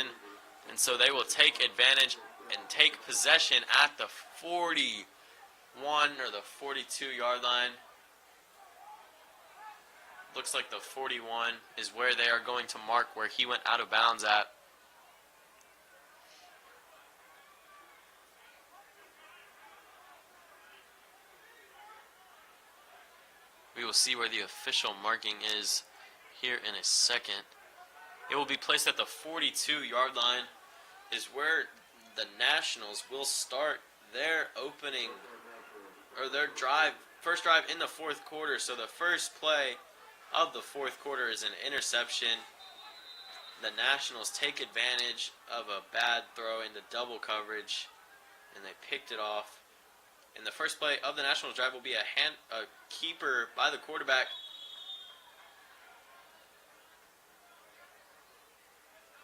And so they will take advantage and take possession at the 41 or the 42-yard line. Looks like the 41 is where they are going to mark where he went out of bounds at. We will see where the official marking is here in a second. It will be placed at the 42-yard line, is where the Nationals will start their opening, or their drive, first drive in the 4th quarter. So the first play of the 4th quarter is an interception. The Nationals take advantage of a bad throw into double coverage, and they picked it off. And the first play of the Nationals drive will be a keeper by the quarterback.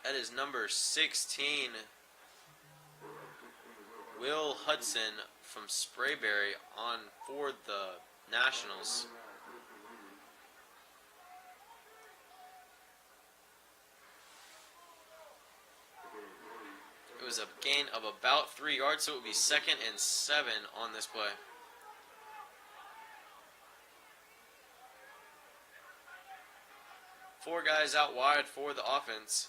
That is number 16, Will Hudson from Sprayberry on for the Nationals. It was a gain of about 3 yards, so it would be 2nd and 7 on this play. Four guys out wide for the offense.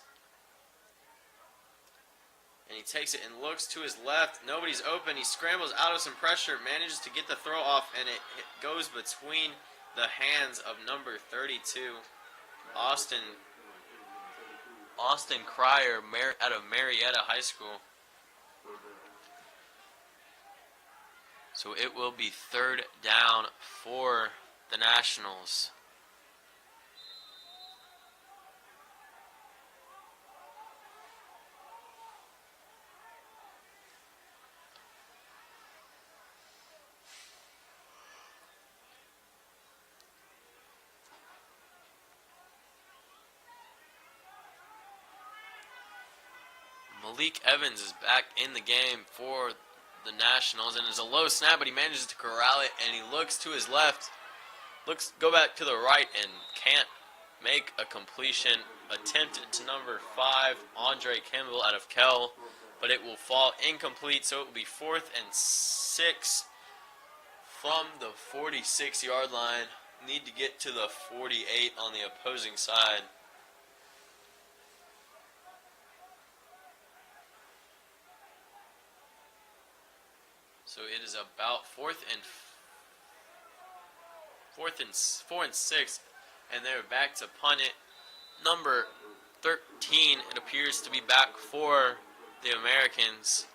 And he takes it and looks to his left. Nobody's open. He scrambles out of some pressure, manages to get the throw off, and it goes between the hands of number 32, Austin Cryer out of Marietta High School. So it will be third down for the Nationals. Malik Evans is back in the game for the Nationals, and it's a low snap, but he manages to corral it, and he looks to his left, go back to the right, and can't make a completion. Attempted to number 5, Andre Campbell out of Kell, but it will fall incomplete, so it will be 4th and 6 from the 46-yard line. Need to get to the 48 on the opposing side. So it is about 4 and 6, and they're back to punt it. Number 13, it appears to be back for the Americans.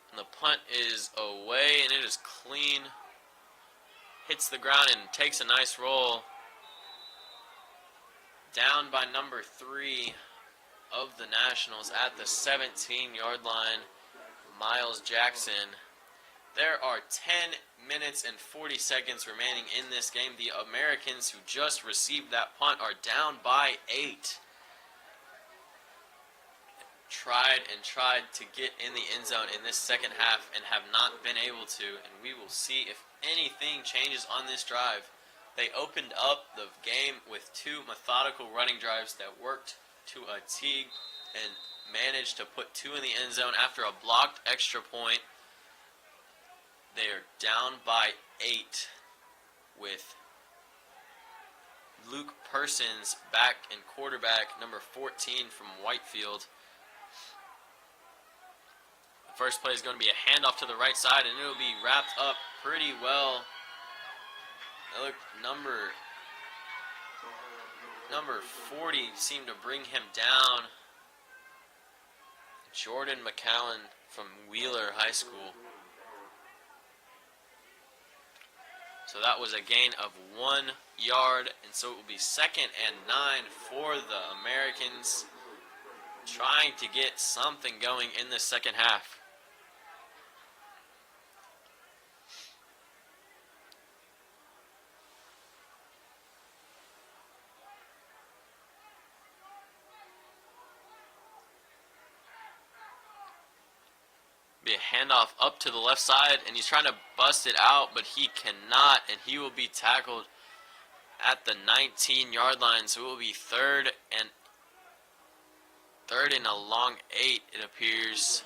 And the punt is away, and it is clean. Hits the ground and takes a nice roll. Down by number 3 of the Nationals at the 17-yard line, Miles Jackson. There are 10 minutes and 40 seconds remaining in this game. The Americans, who just received that punt, are down by 8. Tried to get in the end zone in this second half and have not been able to, and we will see if anything changes on this drive. They opened up the game with 2 methodical running drives that worked to a T and managed to put 2 in the end zone after a blocked extra point. They are down by 8 with Luke Persons back in quarterback, number 14 from Whitefield. The first play is going to be a handoff to the right side, and it will be wrapped up pretty well. Look, number 40 seemed to bring him down. Jordan McCowan from Wheeler High School. So that was a gain of 1 yard, and so it will be 2nd and 9 for the Americans, trying to get something going in the second half. Be a handoff up to the left side, and he's trying to bust it out, but he cannot, and he will be tackled at the 19-yard line. So it will be third and a long 8, it appears.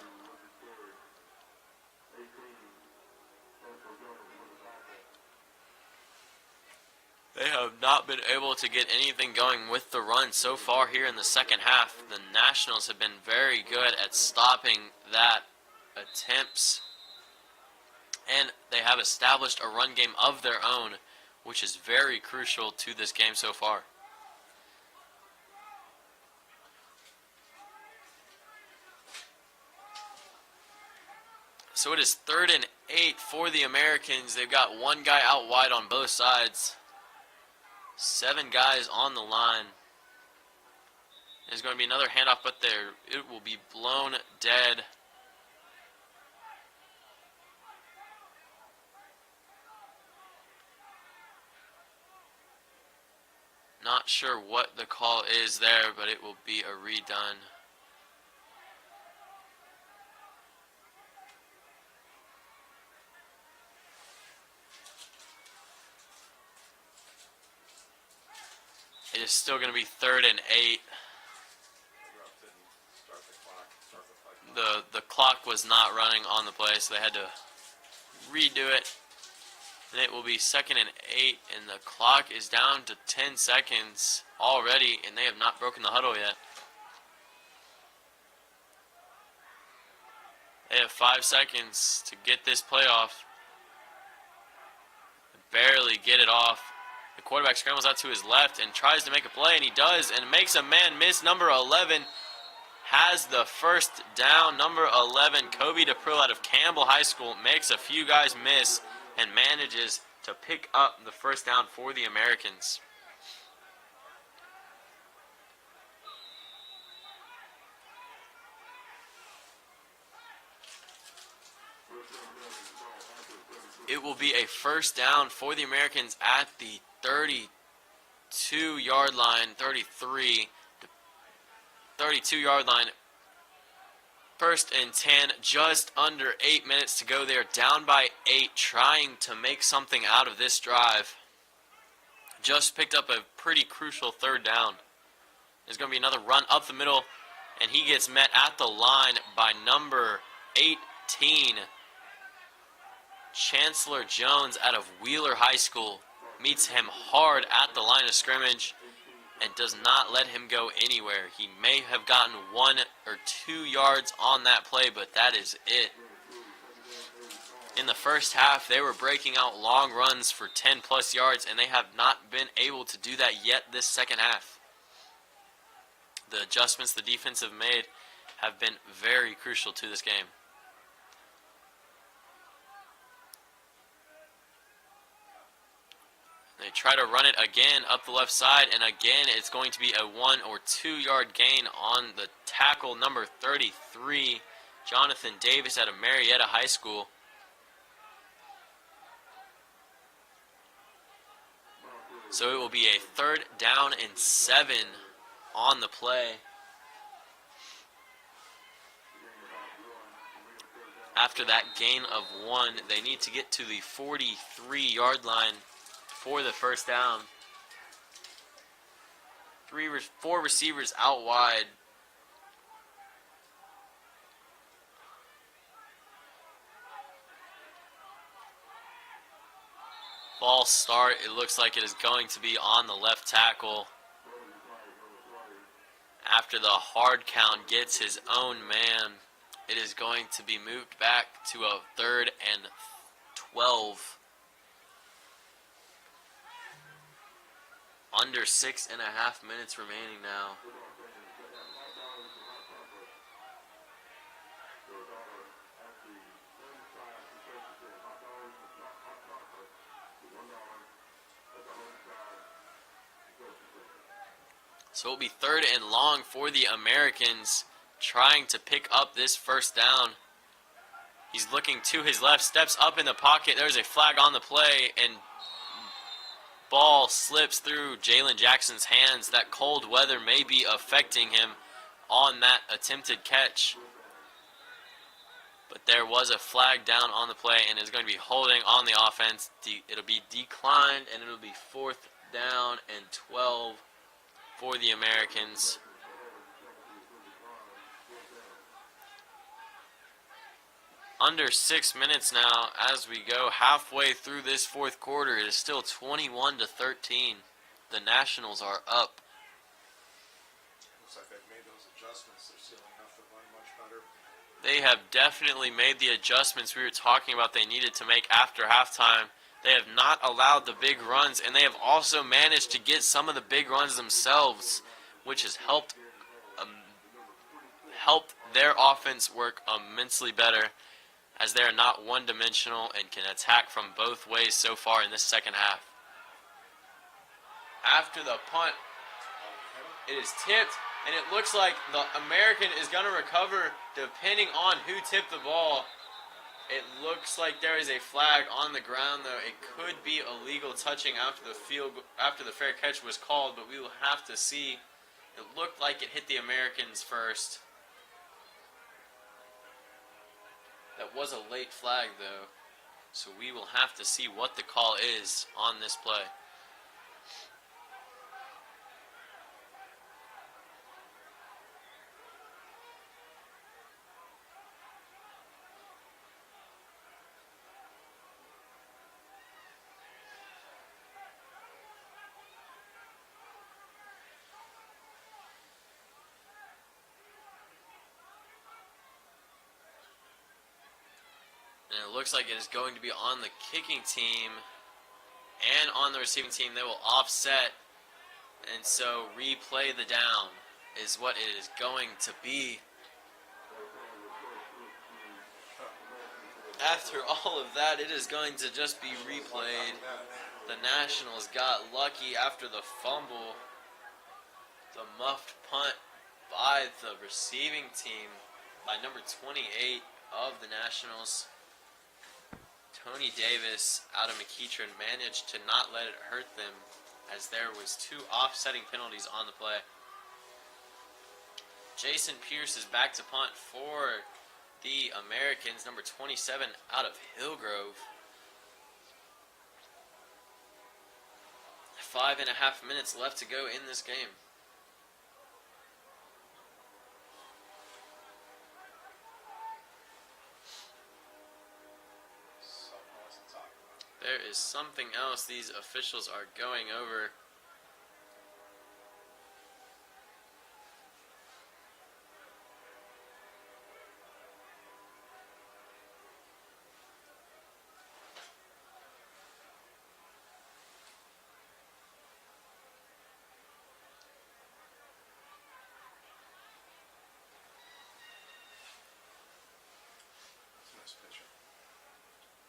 They have not been able to get anything going with the run so far here in the second half. The Nationals have been very good at stopping that attempts, and they have established a run game of their own, which is very crucial to this game so far. So it is 3rd and 8 for the Americans. They've got 1 guy out wide on both sides. 7 guys on the line. There's going to be another handoff, but it will be blown dead. Not sure what the call is there, but it will be a redone. It is still going to be 3rd and 8. The clock was not running on the play, so they had to redo it. And it will be 2nd and 8, and the clock is down to 10 seconds already, and they have not broken the huddle yet. They have 5 seconds to get this play off. Barely get it off. The quarterback scrambles out to his left and tries to make a play, and he does, and makes a man miss. Number 11 has the first down. Number 11, Kobe DePrill out of Campbell High School, makes a few guys miss and manages to pick up the first down for the Americans. It will be a first down for the Americans at the 32-yard line, 32-yard line. First and 10, just under 8 minutes to go. They are down by 8, trying to make something out of this drive. Just picked up a pretty crucial third down. There's going to be another run up the middle, and he gets met at the line by number 18, Chancellor Jones out of Wheeler High School. Meets him hard at the line of scrimmage and does not let him go anywhere. He may have gotten 1 or 2 yards on that play, but that is it. In the first half, they were breaking out long runs for 10-plus yards, and they have not been able to do that yet this second half. The adjustments the defense have made have been very crucial to this game. They try to run it again up the left side, and again it's going to be a 1 or 2 yard gain on the tackle, number 33, Jonathan Davis out of Marietta High School. So it will be a 3rd down and 7 on the play. After that gain of 1, they need to get to the 43-yard line for the first down. 4 receivers out wide. False start. It looks like it is going to be on the left tackle. After the hard count gets his own man, it is going to be moved back to a 3rd and 12. Under 6.5 minutes remaining now. So it'll be 3rd and long for the Americans, trying to pick up this first down. He's looking to his left, steps up in the pocket. There's a flag on the play, and ball slips through Jalen Jackson's hands. That cold weather may be affecting him on that attempted catch. But there was a flag down on the play, and is going to be holding on the offense. It'll be declined, and it'll be 4th down and 12 for the Americans. Under 6 minutes now as we go halfway through this 4th quarter. It is still 21-13. The Nationals are up. Looks like they've made those adjustments. They're sealing up the run much better. They have definitely made the adjustments we were talking about they needed to make after halftime. They have not allowed the big runs, and they have also managed to get some of the big runs themselves, which has helped their offense work immensely better, as they are not one-dimensional and can attack from both ways so far in this second half. After the punt, it is tipped, and it looks like the American is going to recover depending on who tipped the ball. It looks like there is a flag on the ground, though. It could be illegal touching after the fair catch was called, but we will have to see. It looked like it hit the Americans first. That was a late flag, though, so we will have to see what the call is on this play. And it looks like it is going to be on the kicking team and on the receiving team. They will offset, and so replay the down is what it is going to be. After all of that, it is going to just be replayed. The Nationals got lucky after the fumble. The muffed punt by the receiving team by number 28 of the Nationals. Tony Davis out of McEachern managed to not let it hurt them, as there was 2 offsetting penalties on the play. Jason Pierce is back to punt for the Americans, number 27 out of Hillgrove. 5.5 minutes left to go in this game. There is something else these officials are going over. That's a nice picture.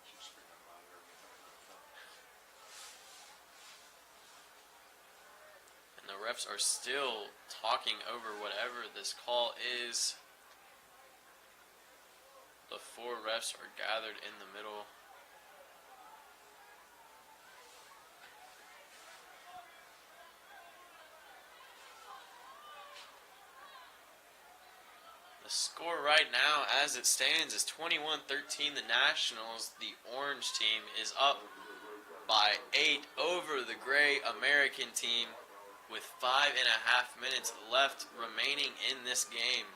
Keeps bringing the monitor every time I go to phone. And the refs are still talking over whatever this call is. The 4 refs are gathered in the middle. The score right now, as it stands, is 21-13. The Nationals, the orange team, is up by 8 over the gray American team with 5.5 minutes left remaining in this game.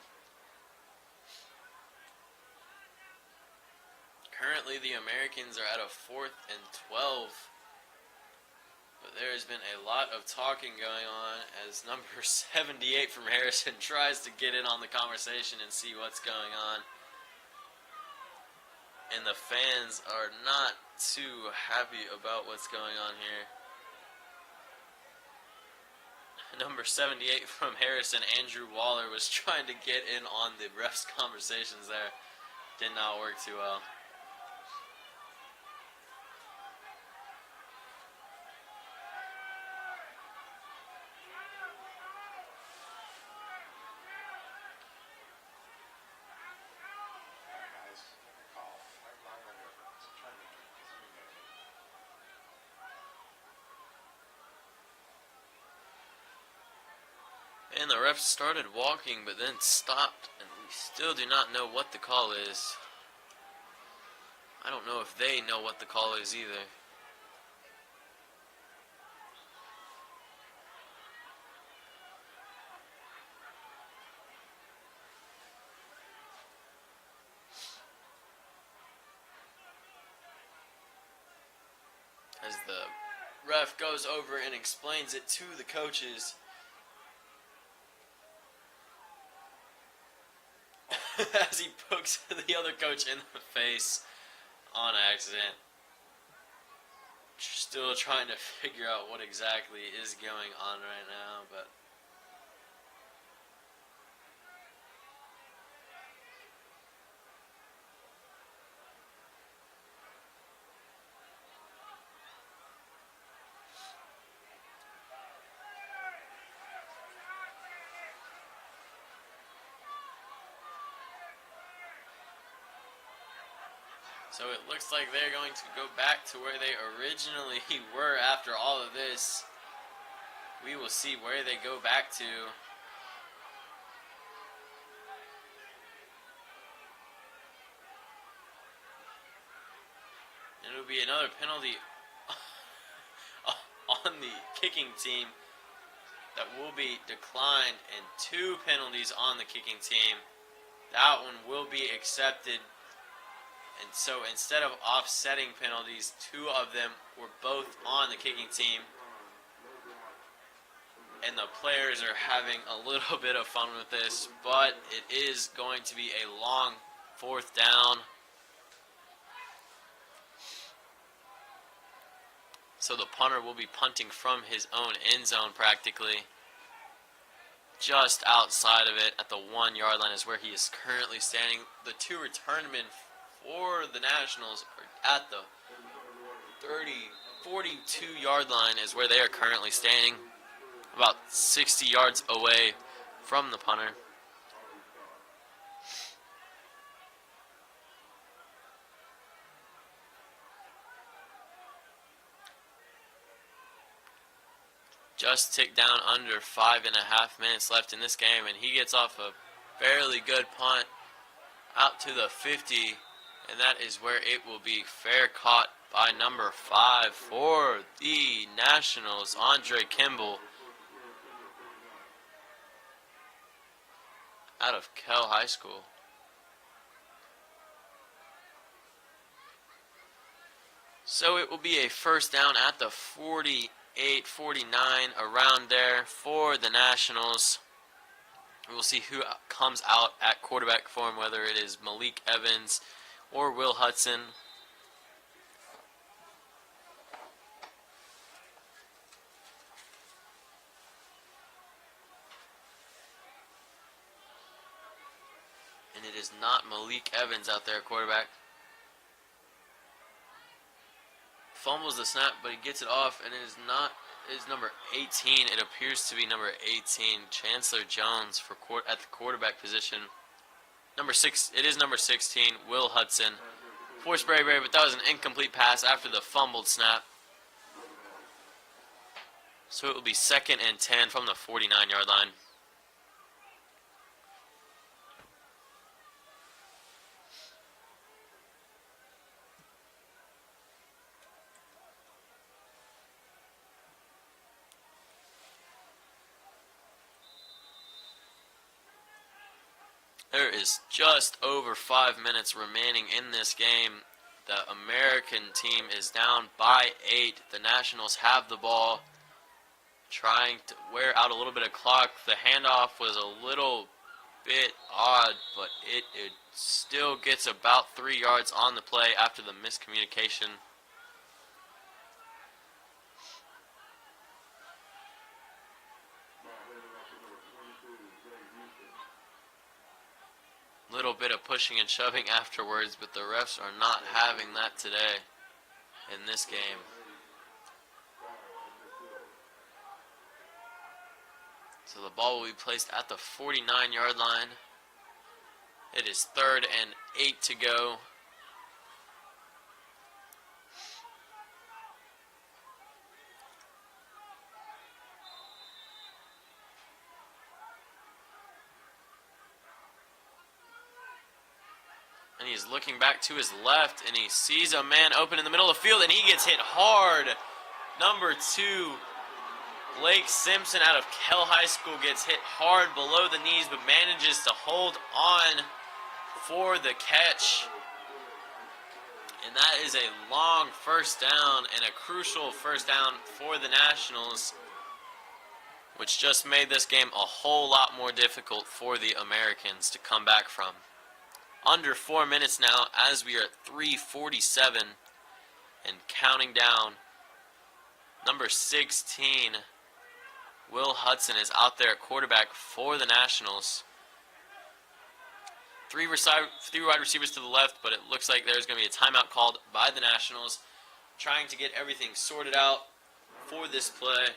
Currently, the Americans are at a 4th and 12. But there has been a lot of talking going on as number 78 from Harrison tries to get in on the conversation and see what's going on. And the fans are not too happy about what's going on here. Number 78 from Harrison, Andrew Waller, was trying to get in on the refs' conversations there. Did not work too well. Alright guys, call. I'm not going to go. I'm trying to make it. And the refs started walking, but then stopped, and we still do not know what the call is. I don't know if they know what the call is either. As the ref goes over and explains it to the coaches. As he pokes the other coach in the face on accident. Still trying to figure out what exactly is going on right now, but so it looks like they're going to go back to where they originally were after all of this. We will see where they go back to. And it'll be another penalty on the kicking team that will be declined, and 2 penalties on the kicking team. That one will be accepted. And so instead of offsetting penalties, 2 of them were both on the kicking team. And the players are having a little bit of fun with this, but it is going to be a long 4th down. So the punter will be punting from his own end zone practically. Just outside of it at the 1 yard line is where he is currently standing. The two returnmen for the Nationals are at the 42 yard line is where they are currently standing. About 60 yards away from the punter. Just ticked down under 5.5 minutes left in this game, and he gets off a fairly good punt out to the 50, and that is where it will be fair caught by number 5 for the Nationals, Andre Kimball, out of Kell High School. So it will be a first down at the 48, 49, around there for the Nationals. We'll see who comes out at quarterback for him, whether it is Malik Evans or Will Hudson. And it is not Malik Evans out there at quarterback. Fumbles the snap, but he gets it off, and it is not. It is number 18. It appears to be number 18, Chancellor Jones, for at the quarterback position. Number 6. It is number 16, Will Hudson, for Sprayberry, but that was an incomplete pass after the fumbled snap. So it will be 2nd and 10 from the 49-yard line. There is just over 5 minutes remaining in this game. The American team is down by 8. The Nationals have the ball, trying to wear out a little bit of clock. The handoff was a little bit odd, but it still gets about 3 yards on the play after the miscommunication. Little bit of pushing and shoving afterwards, but the refs are not having that today in this game. So the ball will be placed at the 49-yard line. It is 3rd and 8 to go. And he's looking back to his left, and he sees a man open in the middle of the field, and he gets hit hard. Number 2, Blake Simpson out of Kell High School gets hit hard below the knees, but manages to hold on for the catch. And that is a long first down and a crucial first down for the Nationals, which just made this game a whole lot more difficult for the Americans to come back from. Under 4 minutes now, as we are at 3:47 and counting down. Number 16, Will Hudson, is out there at quarterback for the Nationals. Three wide receivers to the left, but it looks like there's going to be a timeout called by the Nationals, trying to get everything sorted out for this play.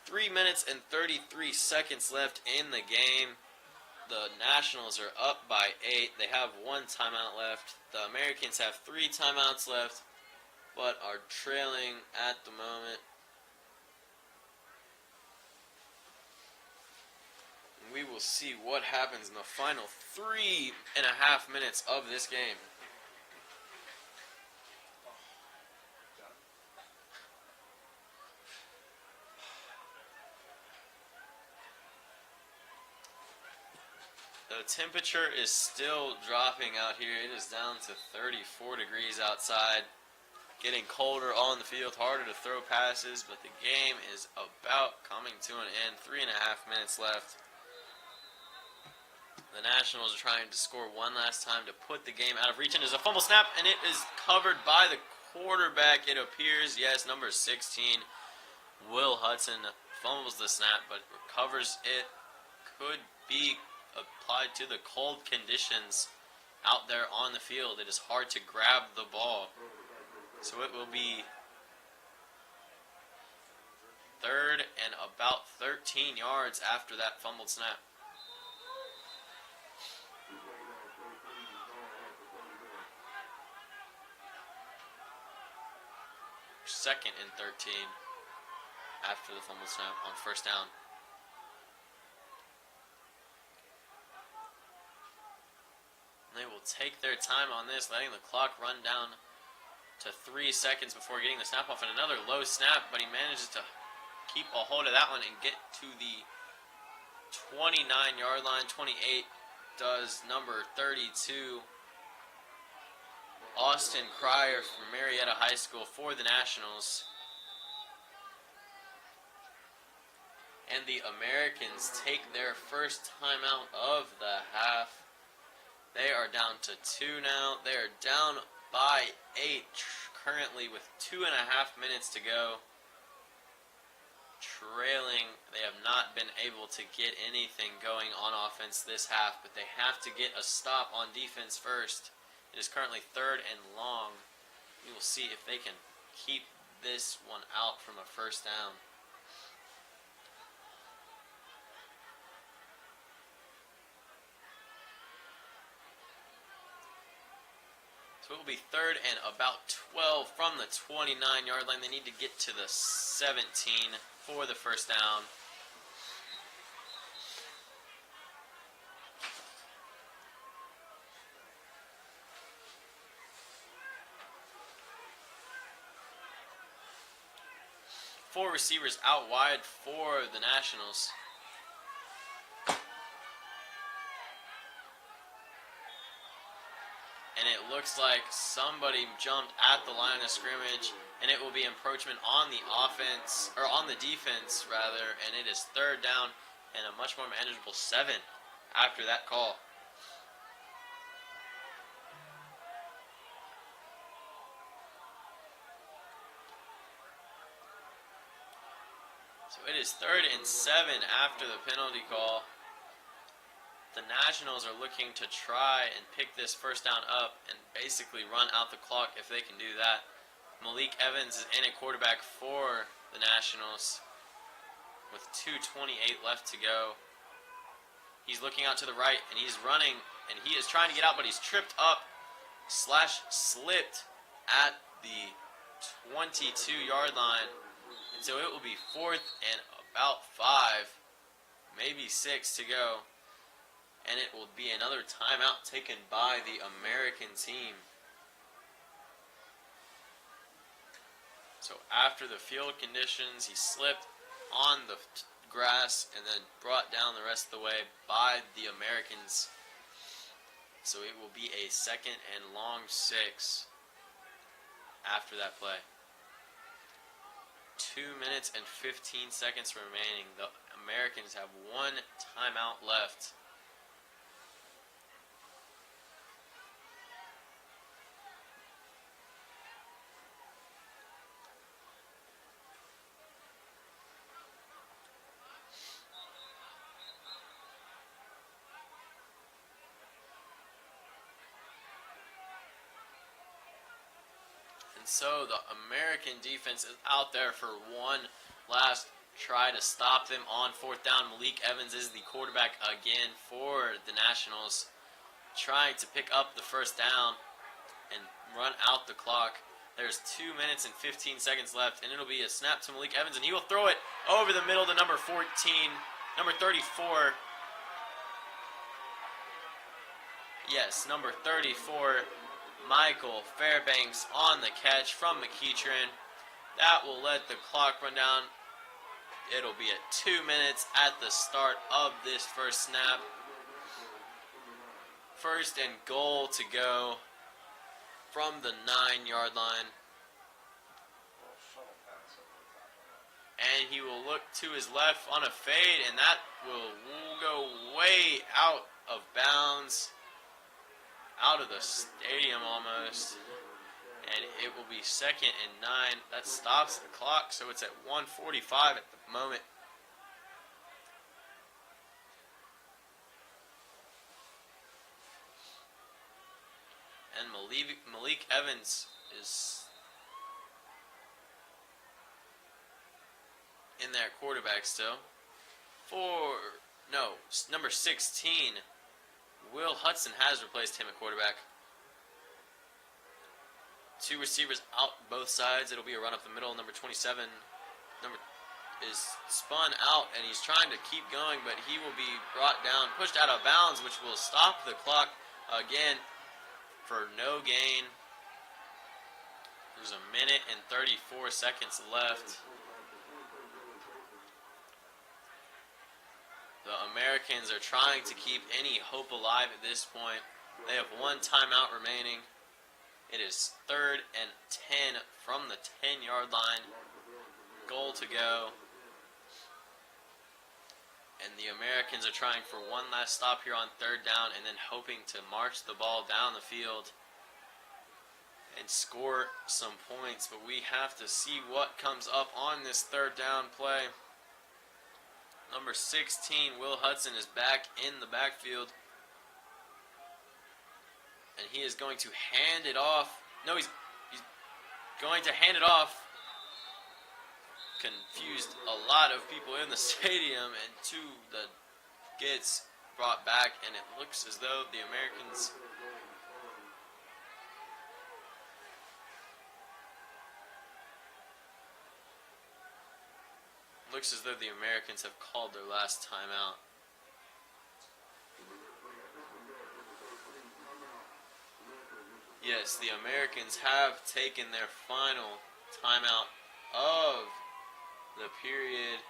3 minutes and 33 seconds left in the game. The Nationals are up by 8. They have 1 timeout left. The Americans have 3 timeouts left, but are trailing at the moment. We will see what happens in the final 3.5 minutes of this game. The temperature is still dropping out here. It is down to 34 degrees outside. Getting colder on the field, harder to throw passes, but the game is about coming to an end. 3.5 minutes left. The Nationals are trying to score one last time to put the game out of reach. And there's a fumble snap, and it is covered by the quarterback, it appears. Yes, number 16, Will Hudson, fumbles the snap, but recovers it. Could be applied to the cold conditions out there on the field. It is hard to grab the ball. So it will be third and about 13 yards after that fumbled snap. Second and 13 after the fumble snap on first down. They will take their time on this, letting the clock run down to 3 seconds before getting the snap off, and another low snap, but he manages to keep a hold of that one and get to the 29-yard line. 28 does number 32, Austin Cryer from Marietta High School for the Nationals. And the Americans take their first timeout of the half. They are down to 2 now. They are down by 8 currently with 2.5 minutes to go. Trailing, they have not been able to get anything going on offense this half, but they have to get a stop on defense first. It is currently third and long. We will see if they can keep this one out from a first down. So it will be third and about 12 from the 29-yard line. They need to get to the 17 for the first down. Four receivers out wide for the Nationals. And it looks like somebody jumped at the line of scrimmage, and it will be encroachment on the offense, or on the defense rather, and it is third down and a much more manageable 7 after that call. So it is third and 7 after the penalty call. The Nationals are looking to try and pick this first down up and basically run out the clock if they can do that. Malik Evans is in at quarterback for the Nationals with 2:28 left to go. He's looking out to the right and he's running and he is trying to get out, but he's tripped up / slipped at the 22-yard line. And so it will be fourth and about 5, maybe 6 to go. And it will be another timeout taken by the American team. So after the field conditions, he slipped on the grass and then brought down the rest of the way by the Americans. So it will be a second and long 6 after that play. 2 minutes and 15 seconds remaining. The Americans have 1 timeout left. And so the American defense is out there for one last try to stop them on fourth down. Malik Evans is the quarterback again for the Nationals, trying to pick up the first down and run out the clock. There's 2 minutes and 15 seconds left, and it'll be a snap to Malik Evans, and he will throw it over the middle to number 14, number 34. Yes, number 34. Michael Fairbanks on the catch from McEachern. That will let the clock run down. It'll be at 2 minutes at the start of this first snap. First and goal to go from the 9-yard line. And he will look to his left on a fade, and that will go way out of bounds. Out of the stadium almost. And it will be 2nd and 9. That stops the clock, so it's at 1:45 at the moment. And Malik Evans is in there at quarterback still. Number 16, Will Hudson has replaced him at quarterback. 2 receivers out both sides. It'll be a run up the middle. Number 27 is spun out, and he's trying to keep going, but he will be brought down, pushed out of bounds, which will stop the clock again for no gain. There's 1:34 left. The Americans are trying to keep any hope alive at this point. They have 1 timeout remaining. It is 3rd and 10 from the 10-yard line. Goal to go. And the Americans are trying for one last stop here on 3rd down and then hoping to march the ball down the field and score some points. But we have to see what comes up on this 3rd down play. Number 16, Will Hudson, is back in the backfield. And he is going to hand it off. No, he's going to hand it off. Confused a lot of people in the stadium, and 2 that gets brought back, and it looks as though the Americans have called their last timeout. Yes, the Americans have taken their final timeout of the period,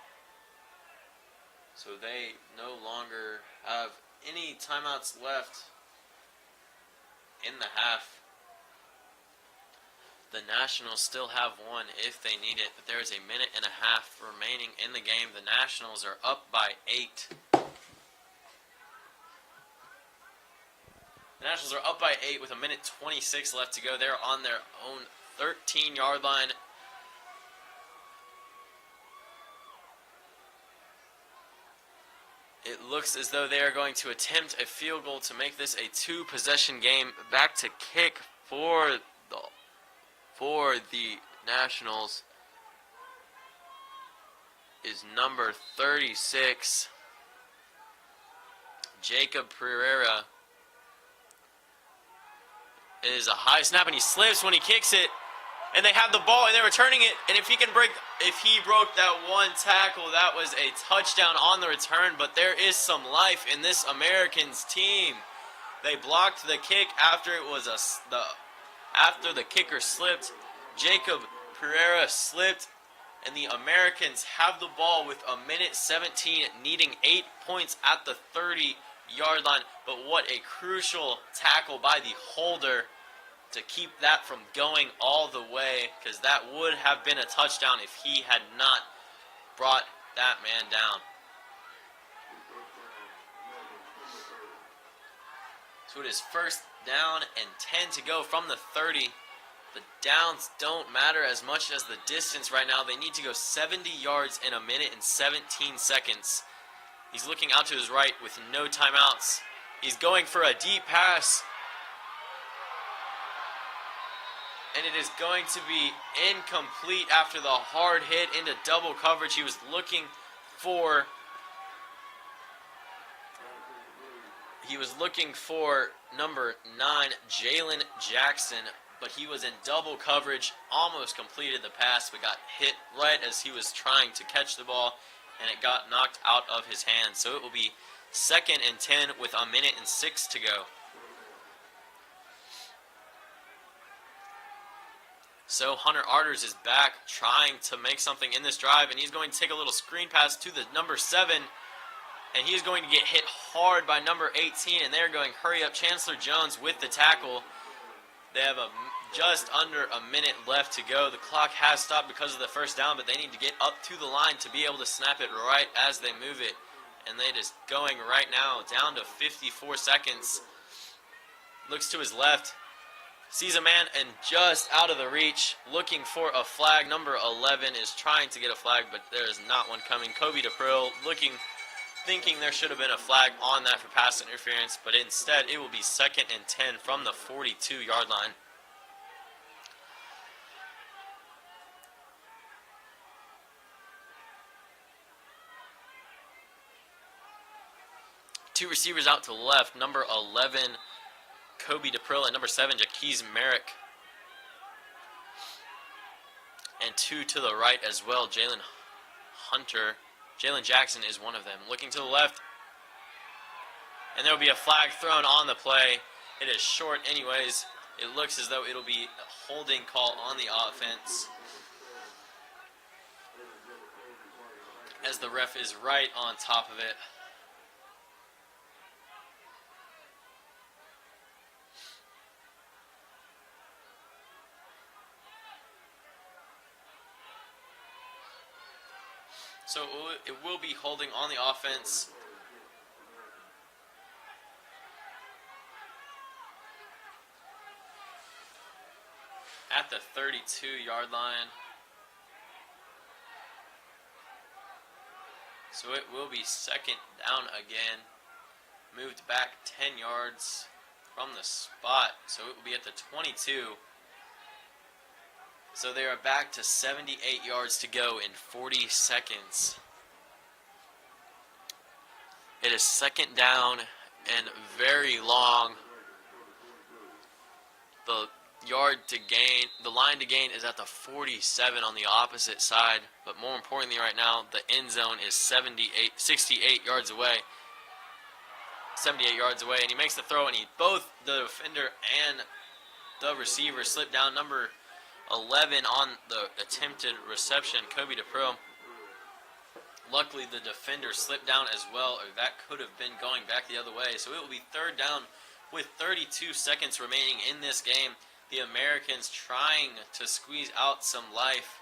so they no longer have any timeouts left in the half. The Nationals still have 1 if they need it, but there is 1.5 minutes remaining in the game. The Nationals are up by 8. The Nationals are up by 8 with 1:26 left to go. They're on their own 13-yard line. It looks as though they are going to attempt a field goal to make this a 2-possession game. Back to kick for the Nationals is number 36, Jacob Pereira. It is a high snap, and he slips when he kicks it. And they have the ball, and they're returning it. And if he broke that 1 tackle, that was a touchdown on the return. But there is some life in this Americans team. They blocked the kick after it was after the kicker slipped. Jacob Pereira slipped, and the Americans have the ball with 1:17, needing 8 points at the 30-yard line. But what a crucial tackle by the holder to keep that from going all the way, because that would have been a touchdown if he had not brought that man down. So it is 1st down and 10 to go from the 30. The downs don't matter as much as the distance right now. They need to go 70 yards in 1:17. He's looking out to his right with no timeouts. He's going for a deep pass. And it is going to be incomplete after the hard hit into double coverage. He was looking for number 9, Jalen Jackson, but he was in double coverage, almost completed the pass, but got hit right as he was trying to catch the ball, and it got knocked out of his hands. So it will be 2nd and 10 with 1:06 to go. So Hunter Arders is back trying to make something in this drive, and he's going to take a little screen pass to the number 7, and he's going to get hit hard by number 18, and they're going hurry up. Chancellor Jones with the tackle. They have just under a minute left to go. The clock has stopped because of the 1st down, but they need to get up to the line to be able to snap it right as they move it. And they just going right now down to 54 seconds. Looks to his left. sees a man and just out of the reach, looking for a flag. Number 11 is trying to get a flag, but there is not one coming. Kobe DePrill thinking there should have been a flag on that for pass interference, but instead it will be 2nd and 10 from the 42-yard line. Two receivers out to the left, number 11, Kobe DePrill, and number 7, Jaquez Merrick. And two to the right as well, Jalen Hunter. Jalen Jackson is one of them. Looking to the left, and there will be a flag thrown on the play. It is short anyways. It looks as though it'll be a holding call on the offense, as the ref is right on top of it. So it will be holding on the offense. At the 32-yard line. So it will be 2nd down again. Moved back 10 yards from the spot. So it will be at the 22. So they are back to 78 yards to go in 40 seconds. It is 2nd down and very long. The line to gain is at the 47 on the opposite side. But more importantly right now, the end zone is 68 yards away. 78 yards away, and he makes the throw, and both the defender and the receiver slip down. Number 11 on the attempted reception, Kobe DePrill. Luckily, the defender slipped down as well, or that could have been going back the other way. So it will be 3rd down with 32 seconds remaining in this game. The Americans trying to squeeze out some life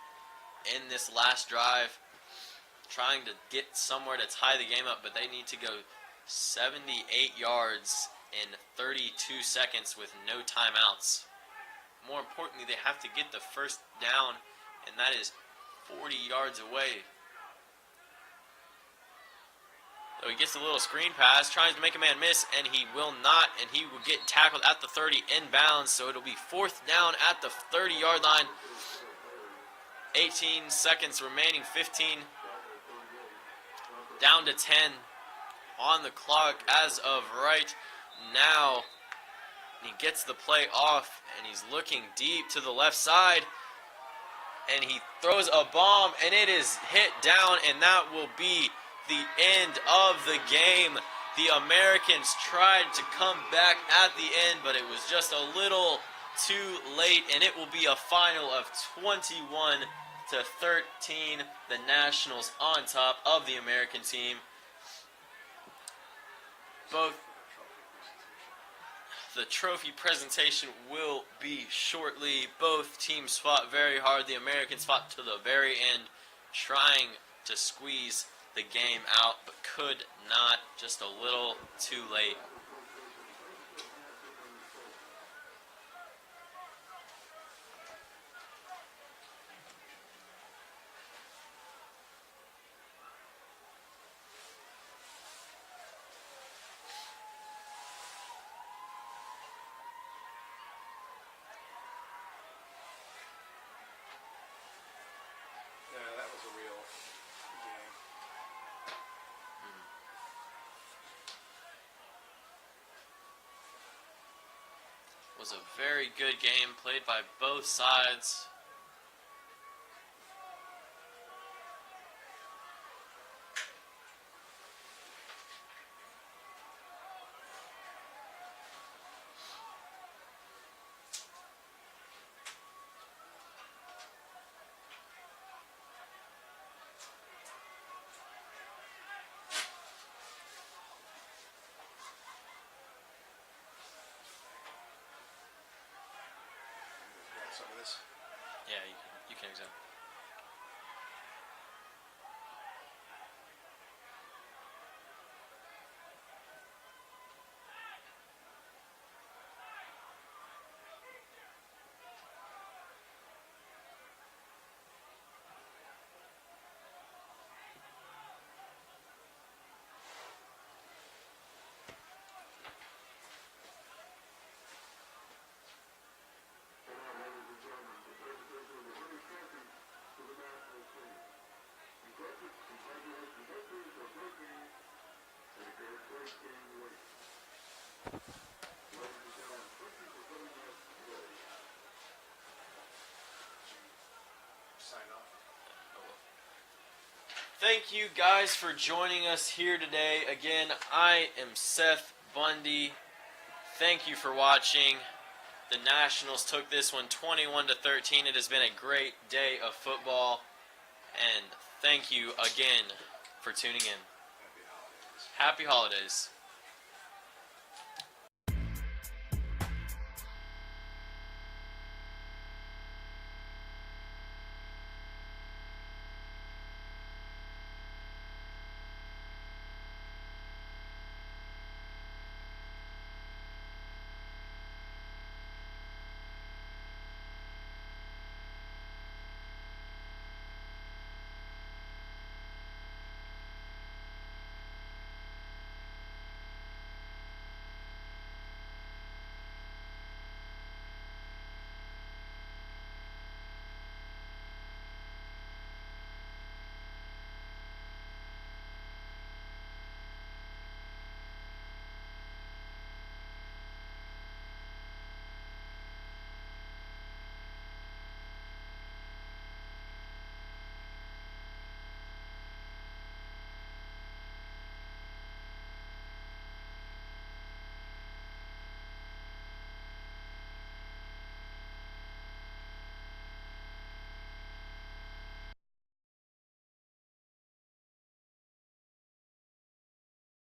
in this last drive, trying to get somewhere to tie the game up, but they need to go 78 yards in 32 seconds with no timeouts. More importantly, they have to get the 1st down, and that is 40 yards away. So he gets a little screen pass, tries to make a man miss, and he will not, and he will get tackled at the 30 inbounds, so it'll be 4th down at the 30-yard line. 18 seconds remaining, 15 down to 10 on the clock as of right now. He gets the play off, and he's looking deep to the left side, and he throws a bomb, and it is hit down, and that will be the end of the game. The Americans tried to come back at the end, but it was just a little too late, and it will be a final of 21-13. The Nationals on top of the American team. The trophy presentation will be shortly. Both teams fought very hard. The Americans fought to the very end, trying to squeeze the game out, but could not. Just a little too late. Yeah, that was a real game. Was a very good game played by both sides. Want some of this? Yeah, you can examine. Thank you guys for joining us here today. Again, I am Seth Bundy. Thank you for watching. The Nationals took this one 21-13. It has been a great day of football. And thank you again for tuning in. Happy holidays. Happy holidays.